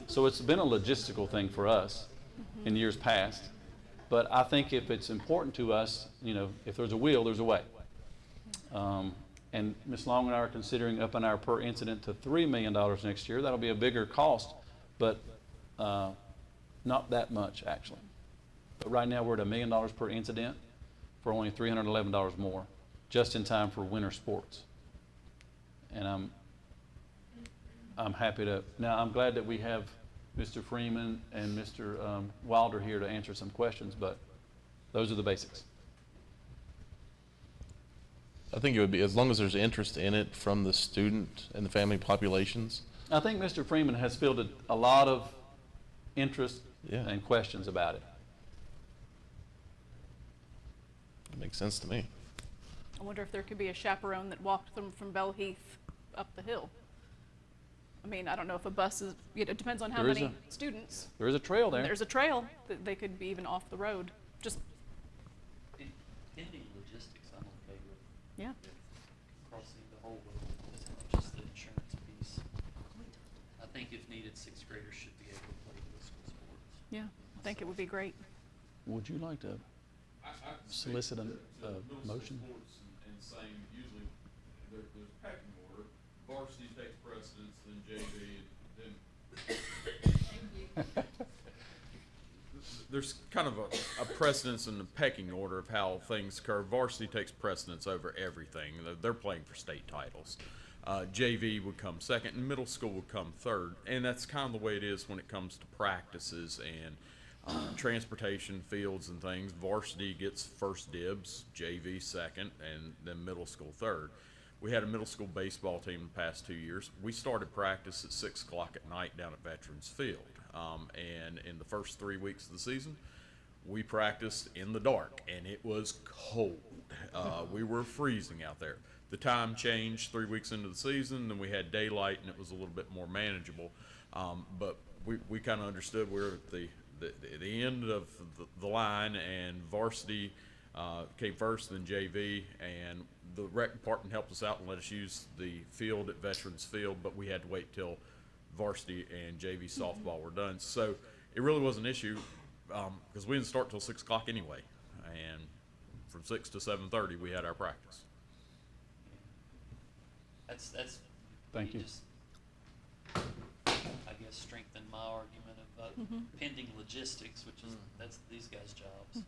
so it's been a logistical thing for us in years past. But I think if it's important to us, if there's a will, there's a way. And Ms. Long and I are considering upping our per incident to $3 million next year. That'll be a bigger cost, but not that much, actually. But right now, we're at $1 million per incident for only $311 more, just in time for winter sports. And I'm happy to, now I'm glad that we have Mr. Freeman and Mr. Wilder here to answer some questions, but those are the basics. I think it would be, as long as there's interest in it from the student and the family populations. I think Mr. Freeman has fielded a lot of interest and questions about it. That makes sense to me. I wonder if there could be a chaperone that walked them from Bell Heath up the hill. I mean, I don't know if a bus is, it depends on how many students. There is a trail there. There's a trail that they could be even off the road. Just, Pending logistics, I'm okay with. yeah. Crossing the whole road, just the insurance piece. I think if needed, 6th graders should be able to play middle school sports. Yeah, I think it would be great. Would you like to solicit a motion? And saying usually there's pecking order. Varsity takes precedence, then JV, then. There's kind of a precedence in the pecking order of how things occur. Varsity takes precedence over everything. They're playing for state titles. JV would come second, and middle school would come third. And that's kind of the way it is when it comes to practices and transportation, fields, and things. Varsity gets first dibs, JV second, and then middle school third. We had a middle school baseball team the past 2 years. We started practice at 6 o'clock at night down at Veterans Field. And in the first 3 weeks of the season, we practiced in the dark, and it was cold. We were freezing out there. The time changed 3 weeks into the season, and we had daylight, and it was a little bit more manageable. But we kind of understood we were at the end of the line, and varsity came first, then JV, and the rec department helped us out and let us use the field at Veterans Field, but we had to wait till varsity and JV softball were done. So it really was an issue because we didn't start till 6 o'clock anyway, and from 6 to 7:30 we had our practice. That's Thank you. just, I guess, strengthened my argument of pending logistics, which is that's these guys' jobs.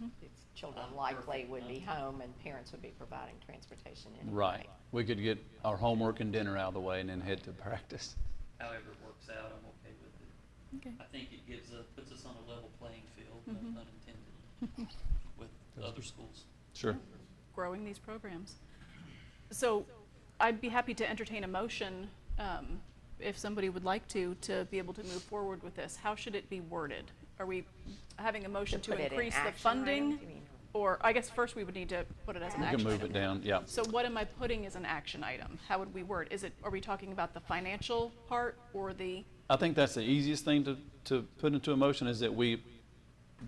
Children likely would be home and parents would be providing transportation anyway. Right. We could get our homework and dinner out of the way and then head to practice. However it works out, I'm okay with it. Okay. I think it puts us on a level playing field, no pun intended, with other schools. Sure. Growing these programs. So I'd be happy to entertain a motion, if somebody would like to be able to move forward with this. How should it be worded? Are we having a motion to put it in increase the action funding? items, you mean? Or, I guess first we would need to put it as an We action can item. move it down, yeah. So what am I putting as an action item? How would we word? Are we talking about the financial part or the, I think that's the easiest thing to put into a motion is that we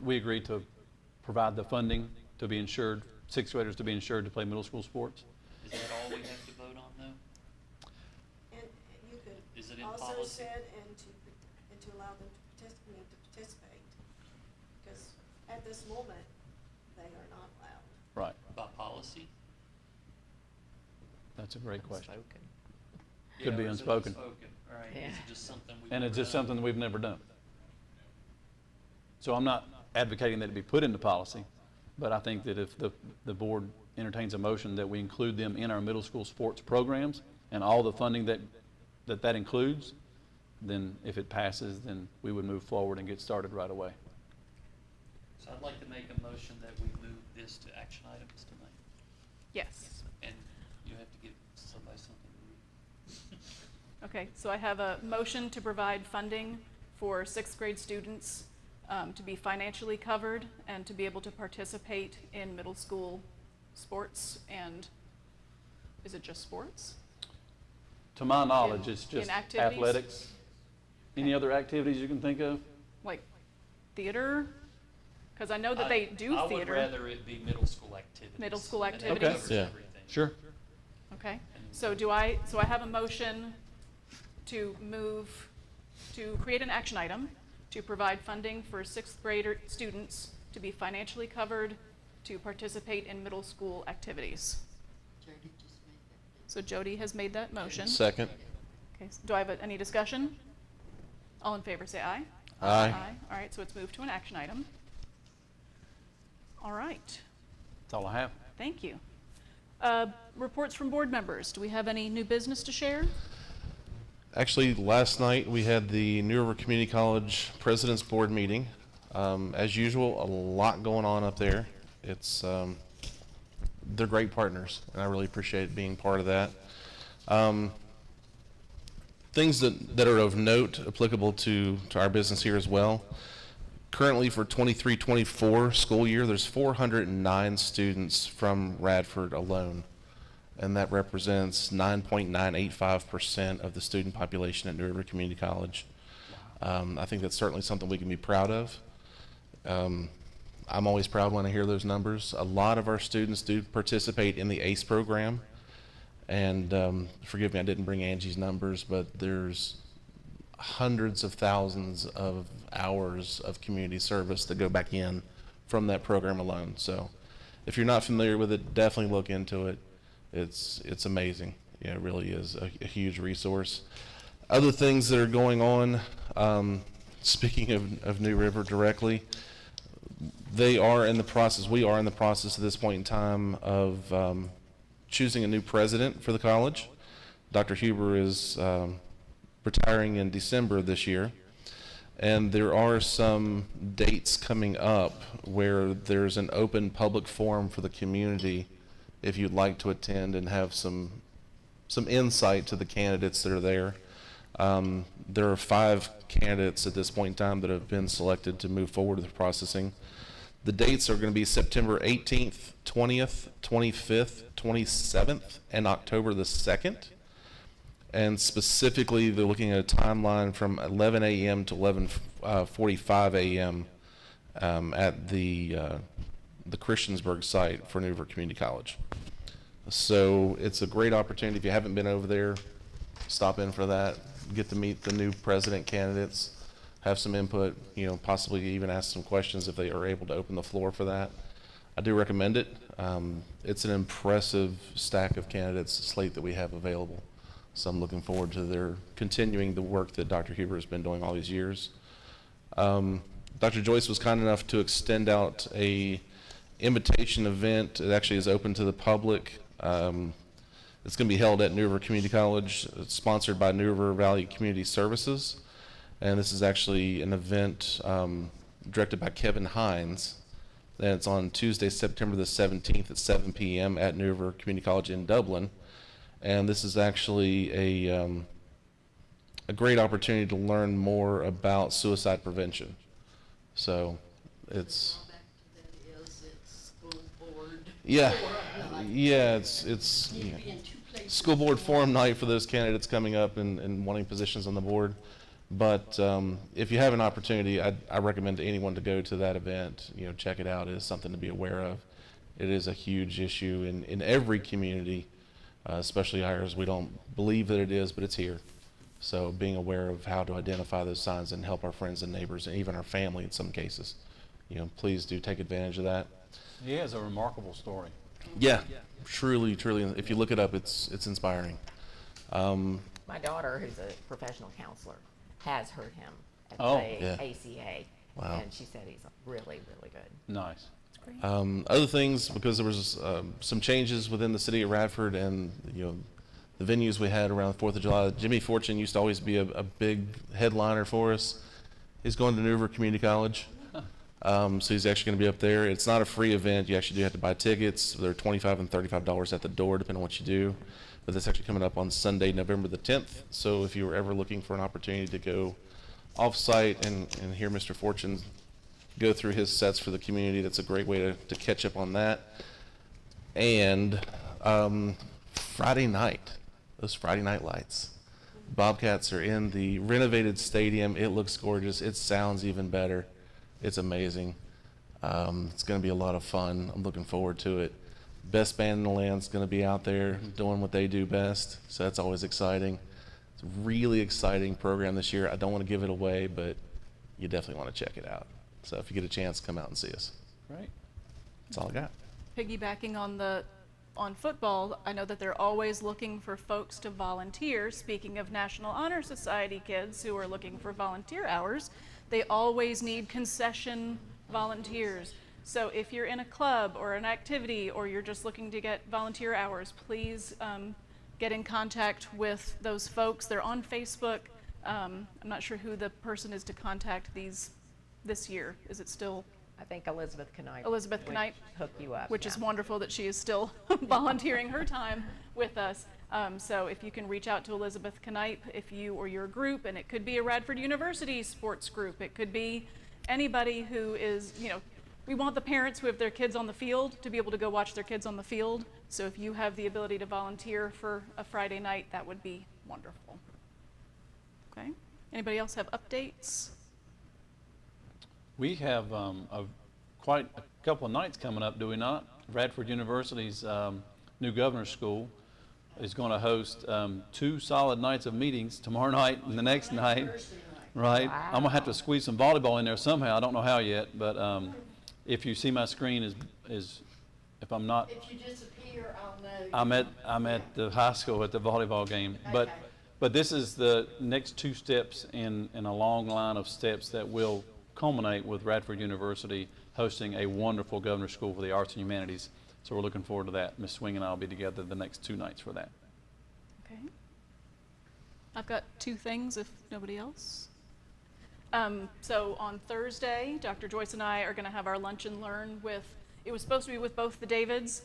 agree to provide the funding to be insured, sixth graders to be insured to play middle school sports. Is that all we have to vote on, though? And you could Is it in also policy? said, and to allow them to participate, because at this moment, they are not allowed. Right. By policy? That's a great question. Unspoken. Could be or is it unspoken. Right, Yeah. is it just something we? And it's just something we've never done. So I'm not advocating that it be put into policy, but I think that if the board entertains a motion that we include them in our middle school sports programs and all the funding that includes, then if it passes, then we would move forward and get started right away. So I'd like to make a motion that we move this to action items tonight. yes. And you have to give somebody something to read. Okay, so I have a motion to provide funding for sixth grade students to be financially covered and to be able to participate in middle school sports. And is it just sports? To my knowledge, In- it's just in activities? athletics. Any other activities you can think of? Like theater? Because I know that they do I would theater. rather it be middle school activities. Middle school and that activities? covers Yeah. everything. Sure. Okay, so I have a motion to move, to create an action item to provide funding for sixth grader students to be financially covered to participate in middle school activities. So Jody has made that motion. Second. Okay, do I have any discussion? All in favor, say aye. Aye. All right, so it's moved to an action item. All right, That's all I have. thank you. Reports from board members. Do we have any new business to share? Actually, last night we had the New River Community College President's Board meeting. As usual, a lot going on up there. It's they're great partners, and I really appreciate being part of that. Things that are of note applicable to our business here as well. Currently for 23-24 school year, there's 409 students from Radford alone, and that represents 9.985% of the student population at New River Community College. I think that's certainly something we can be proud of. I'm always proud when I hear those numbers. A lot of our students do participate in the ACE program, and forgive me, I didn't bring Angie's numbers, but there's hundreds of thousands of hours of community service that go back in from that program alone. So if you're not familiar with it, definitely look into it. It's amazing. Yeah, it really is a huge resource. Other things that are going on, speaking of New River directly, we are in the process at this point in time of choosing a new president for the college. Dr. Huber is retiring in December of this year, and there are some dates coming up where there's an open public forum for the community if you'd like to attend and have some insight to the candidates that are there. There are 5 candidates at this point in time that have been selected to move forward with processing. The dates are going to be September 18th, 20th, 25th, 27th, and October the 2nd. And specifically, they're looking at a timeline from 11 a.m. to 11:45 a.m. At the Christiansburg site for New River Community College. So it's a great opportunity. If you haven't been over there, stop in for that. Get to meet the new president candidates, have some input, possibly even ask some questions if they are able to open the floor for that. I do recommend it. It's an impressive stack of candidates slate that we have available. So I'm looking forward to their continuing the work that Dr. Huber has been doing all these years. Dr. Joyce was kind enough to extend out a invitation event. It actually is open to the public. It's going to be held at New River Community College. It's sponsored by New River Valley Community Services. And this is actually an event directed by Kevin Hines. And it's on Tuesday, September the 17th at 7 p.m. at New River Community College in Dublin. And this is actually a great opportunity to learn more about suicide prevention. So it's it's school board forum night for those candidates coming up and wanting positions on the board. But if you have an opportunity, I recommend to anyone to go to that event. Check it out. It is something to be aware of. It is a huge issue in every community, especially ours. We don't believe that it is, but it's here. So being aware of how to identify those signs and help our friends and neighbors and even our family in some cases. Please do take advantage of that. He has a remarkable story. Yeah, truly. If you look it up, it's inspiring. My daughter, who's a professional counselor, has heard him at the ACA. Wow. And she said he's really, really good. Nice. Other things, because there was some changes within the city of Radford and the venues we had around the 4th of July. Jimmy Fortune used to always be a big headliner for us. He's going to New River Community College. So he's actually going to be up there. It's not a free event. You actually do have to buy tickets. They're $25 and $35 at the door, depending on what you do. But that's actually coming up on Sunday, November the 10th. So if you were ever looking for an opportunity to go off-site and hear Mr. Fortune go through his sets for the community, that's a great way to catch up on that. And Friday night, those Friday night lights. Bobcats are in the renovated stadium. It looks gorgeous. It sounds even better. It's amazing. It's going to be a lot of fun. I'm looking forward to it. Best band in the land's going to be out there doing what they do best, so that's always exciting. It's a really exciting program this year. I don't want to give it away, but you definitely want to check it out. So if you get a chance, come out and see us. Right. That's all I got. Piggybacking on football, I know that they're always looking for folks to volunteer. Speaking of National Honor Society kids who are looking for volunteer hours, they always need concession volunteers. So if you're in a club or an activity or you're just looking to get volunteer hours, please get in contact with those folks. They're on Facebook. I'm not sure who the person is to contact this year. Is it still? I think Elizabeth Knight. Elizabeth Knight. Hook you up. Which is wonderful that she is still volunteering her time with us. So if you can reach out to Elizabeth Knight, if you or your group, and it could be a Radford University sports group, it could be anybody who is, we want the parents who have their kids on the field to be able to go watch their kids on the field. So if you have the ability to volunteer for a Friday night, that would be wonderful. Okay. Anybody else have updates? We have quite a couple of nights coming up, do we not? Radford University's new governor's school is going to host 2 solid nights of meetings, tomorrow night and the next night. Right. Wow. I'm going to have to squeeze some volleyball in there somehow. I don't know how yet, but if you see my screen is if I'm not. If you disappear, I'll know. I'm at the high school at the volleyball game. Okay. But this is the next 2 steps in a long line of steps that will culminate with Radford University hosting a wonderful governor's school for the arts and humanities. So we're looking forward to that. Ms. Swing and I will be together the next 2 nights for that. Okay. I've got two things if nobody else. So on Thursday, Dr. Joyce and I are going to have our lunch and learn with, it was supposed to be with both the Davids,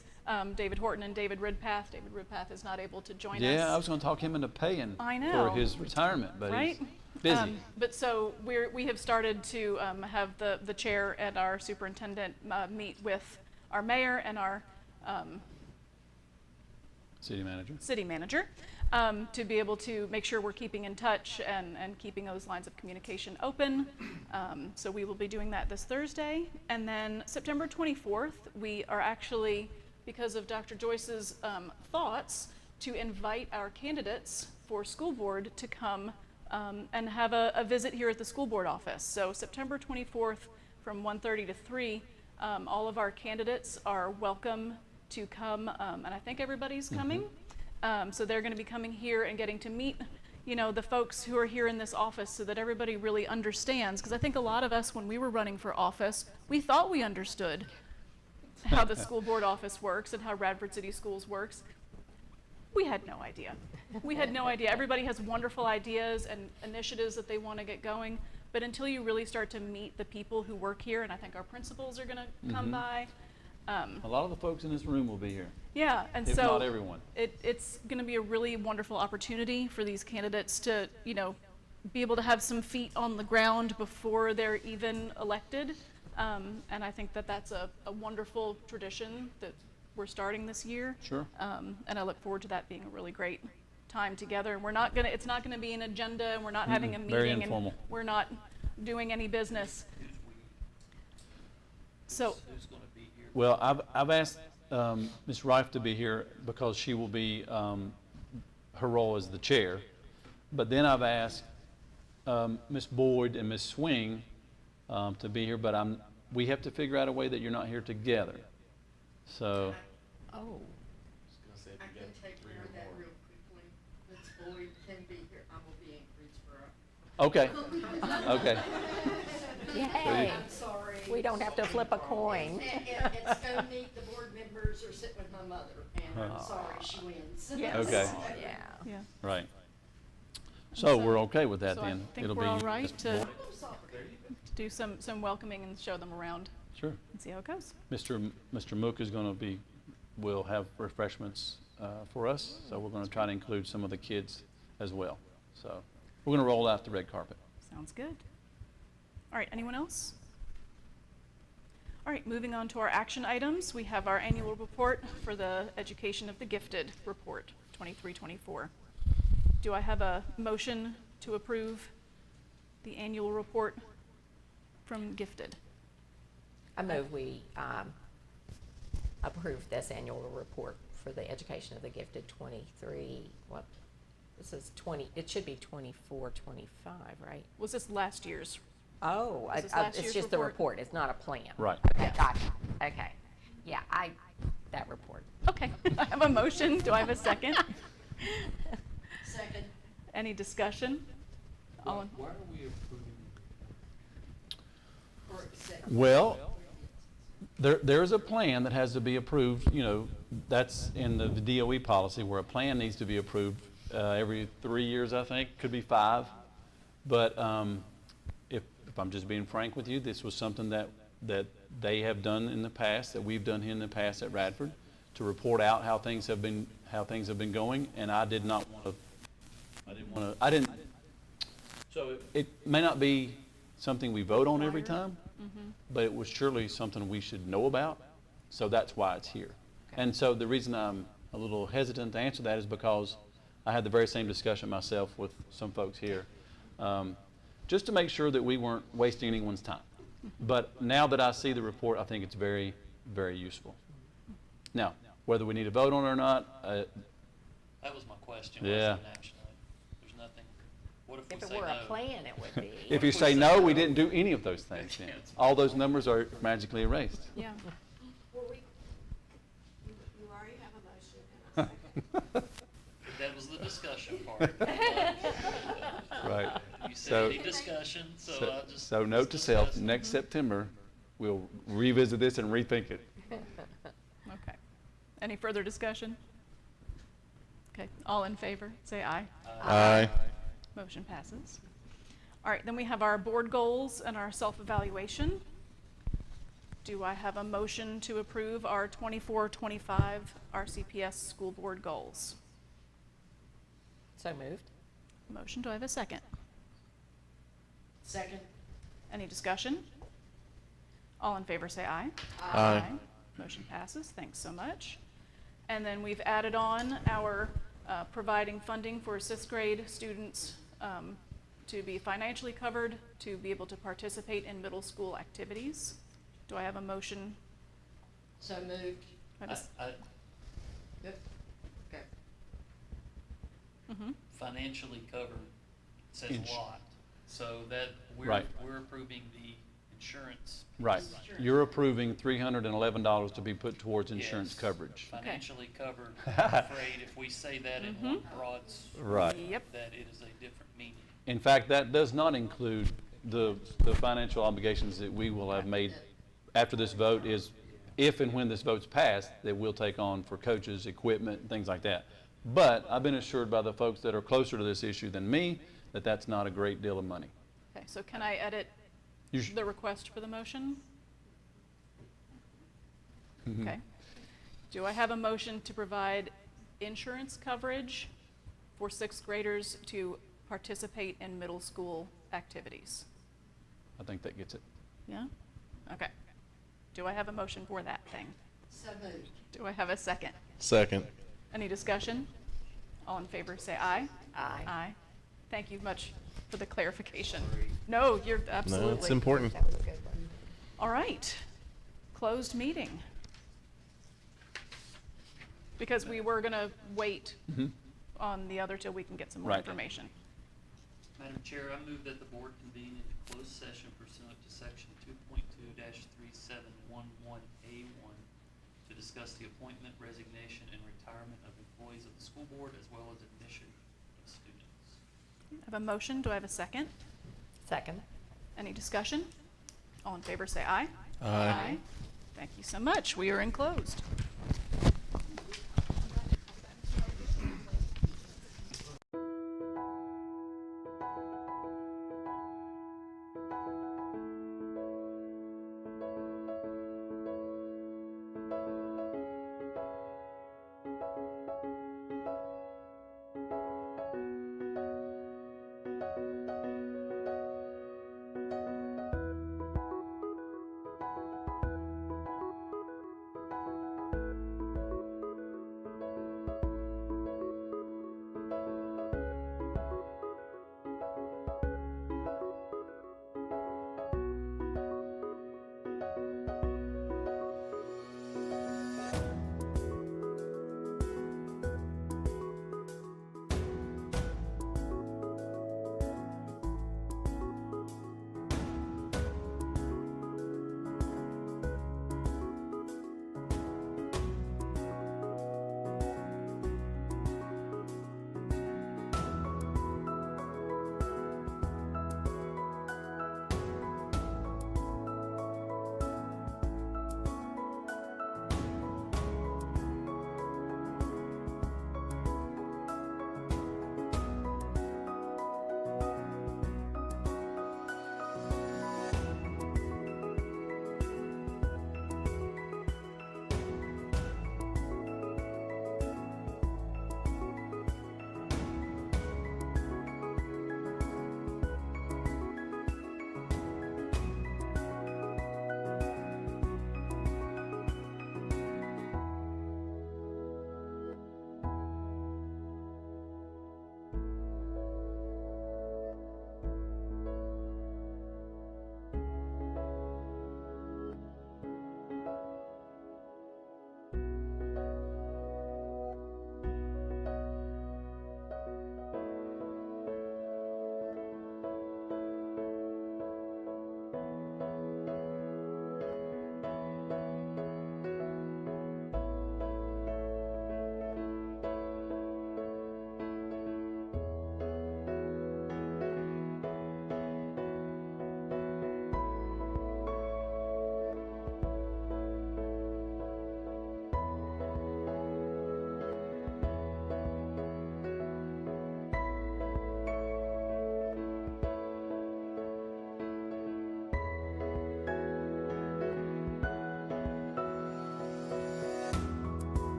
David Horton and David Ridpath. David Ridpath is not able to join us. Yeah, I was going to talk him into paying I know. for his retirement, but Right? he's busy. But so we have started to have the chair and our superintendent meet with our mayor and our City manager. To be able to make sure we're keeping in touch and keeping those lines of communication open. So we will be doing that this Thursday. And then September 24th, we are actually, because of Dr. Joyce's thoughts, to invite our candidates for school board to come and have a visit here at the school board office. So September 24th from 1:30 to 3, all of our candidates are welcome to come, and I think everybody's coming. So they're going to be coming here and getting to meet, you know, the folks who are here in this office so that everybody really understands. Because I think a lot of us, when we were running for office, we thought we understood how the school board office works and how Radford City Schools works. We had no idea. We had no idea. Everybody has wonderful ideas and initiatives that they want to get going, but until you really start to meet the people who work here, and I think our principals are going to come by. A lot of the folks in this room will be here. Yeah, and if so not everyone. It's going to be a really wonderful opportunity for these candidates to, you know, be able to have some feet on the ground before they're even elected. And I think that that's a wonderful tradition that we're starting this year. Sure. And I look forward to that being a really great time together. And it's not gonna be an agenda, and we're not having a meeting. Very informal. And we're not doing any business. So, Well, I've asked Ms. Rife to be here because she will be her role as the chair. But then I've asked Ms. Boyd and Ms. Swing to be here, but we have to figure out a way that you're not here together. So. Oh. I can take care of that real quickly. Ms. Boyd can be here. I will be in Greensboro. Okay. Okay. Yay. I'm sorry. We don't have to flip a coin. It's gonna meet the board members or sit with my mother, and I'm sorry she wins. yes. Okay. Yeah. Yeah. Right. So we're okay with that So then. I think It'll we're be all right Ms. to Boyd. do some welcoming and show them around Sure. and see how it goes. Mr. Mook is going to will have refreshments for us, so we're going to try to include some of the kids as well. So we're going to roll out the red carpet. Sounds good. All right, anyone else? All right, moving on to our action items. We have our annual report for the Education of the Gifted report, 23-24. Do I have a motion to approve the annual report from Gifted? I move we approve this annual report for the Education of the Gifted 23, this is 20, it should be 24, 25, right? Was this last year's? Oh, Is this last it's year's just the report, it's not a plan. Right. Okay, gotcha, okay. Yeah, that report. Okay, I have a motion. Do I have a second? Second. Any discussion? Why are we approving? Or second. Well, there is a plan that has to be approved. You know, that's in the DOE policy where a plan needs to be approved every 3 years, I think, could be 5. But if I'm just being frank with you, this was something that they have done in the past, that we've done here in the past at Radford, to report out how things have been going, and I did not want to. So it may not be something we vote on every time, but it was surely something we should know about. So that's why it's here. Okay. And so the reason I'm a little hesitant to answer that is because I had the very same discussion myself with some folks here, just to make sure that we weren't wasting anyone's time. But now that I see the report, I think it's very, very useful. Now, whether we need to vote on it or not, That was my question. Yeah. Wasn't it, actually? There's nothing. What if we If it say were no? a plan, it would be. if you say no, we didn't do any of those things then. All those numbers are magically erased. Yeah. Well, you already have a motion and a second. That was the discussion part. Right. You said So- any discussion, so I just. So note to self, next September, we'll revisit this and rethink it. Okay. Any further discussion? Okay, all in favor, say aye. Aye. Motion passes. All right, then we have our board goals and our self-evaluation. Do I have a motion to approve our 24-25 RCPS school board goals? So moved. Motion, do I have a second? Second. Any discussion? All in favor say aye. Aye. Motion passes, thanks so much. And then we've added on our providing funding for sixth grade students to be financially covered, to be able to participate in middle school activities. Do I have a motion? So moved. I have a s- Yep. Okay. Mhm. Financially covered says Ins- a lot, so that Right. we're approving the insurance. Right. piece. You're approving $311 to be put towards insurance Yes. coverage. Financially covered, I'm afraid if we say that in one broad Right. Yep. that it is a different meaning. In fact, that does not include the financial obligations that we will have made after this vote is, if and when this vote's passed, that we'll take on for coaches, equipment, things like that. But I've been assured by the folks that are closer to this issue than me that that's not a great deal of money. Okay, so can I edit the request for the motion? Okay. Do I have a motion to provide insurance coverage for sixth graders to participate in middle school activities? I think that gets it. Yeah? Okay. Do I have a motion for that thing? So moved. Do I have a second? Second. Any discussion? All in favor say aye. Aye. Aye. Thank you much for the clarification. No, you're absolutely. No, it's important. That was a good one. All right. Closed meeting. Because we were going to wait on the other till we can get some more Right. information. Madam Chair, I move that the board convene into closed session pursuant to section 2.2-3711A1 to discuss the appointment, resignation, and retirement of employees of the school board as well as admission of students. I have a motion. Do I have a second? Second. Any discussion? All in favor say aye. Aye. Thank you so much. We are in closed.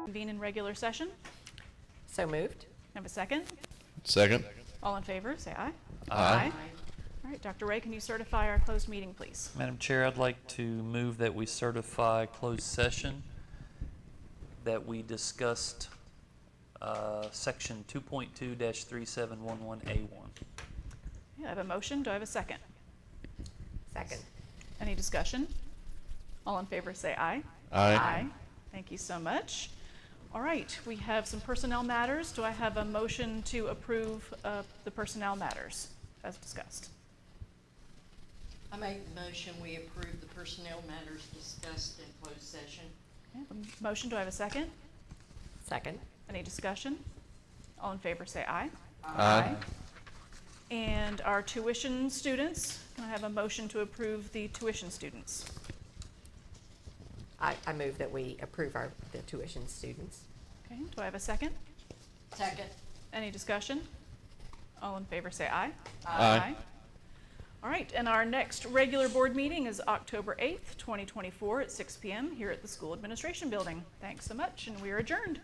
Convene in regular session. So moved. Have a second? Second. All in favor, say aye. Aye. All right, Dr. Ray, can you certify our closed meeting, please? Madam Chair, I'd like to move that we certify closed session that we discussed section 2.2-3711A1. Yeah, I have a motion. Do I have a second? Second. Any discussion? All in favor say aye. Aye. Thank you so much. All right, we have some personnel matters. Do I have a motion to approve the personnel matters as discussed? I make the motion, we approve the personnel matters discussed in closed session. Okay, I have a motion. Do I have a second? Second. Any discussion? All in favor say aye. Aye. And our tuition students, can I have a motion to approve the tuition students? I move that we approve the tuition students. Okay, do I have a second? Second. Any discussion? All in favor say aye. Aye. All right, and our next regular board meeting is October 8th, 2024 at 6 p.m. here at the School Administration Building. Thanks so much, and we are adjourned.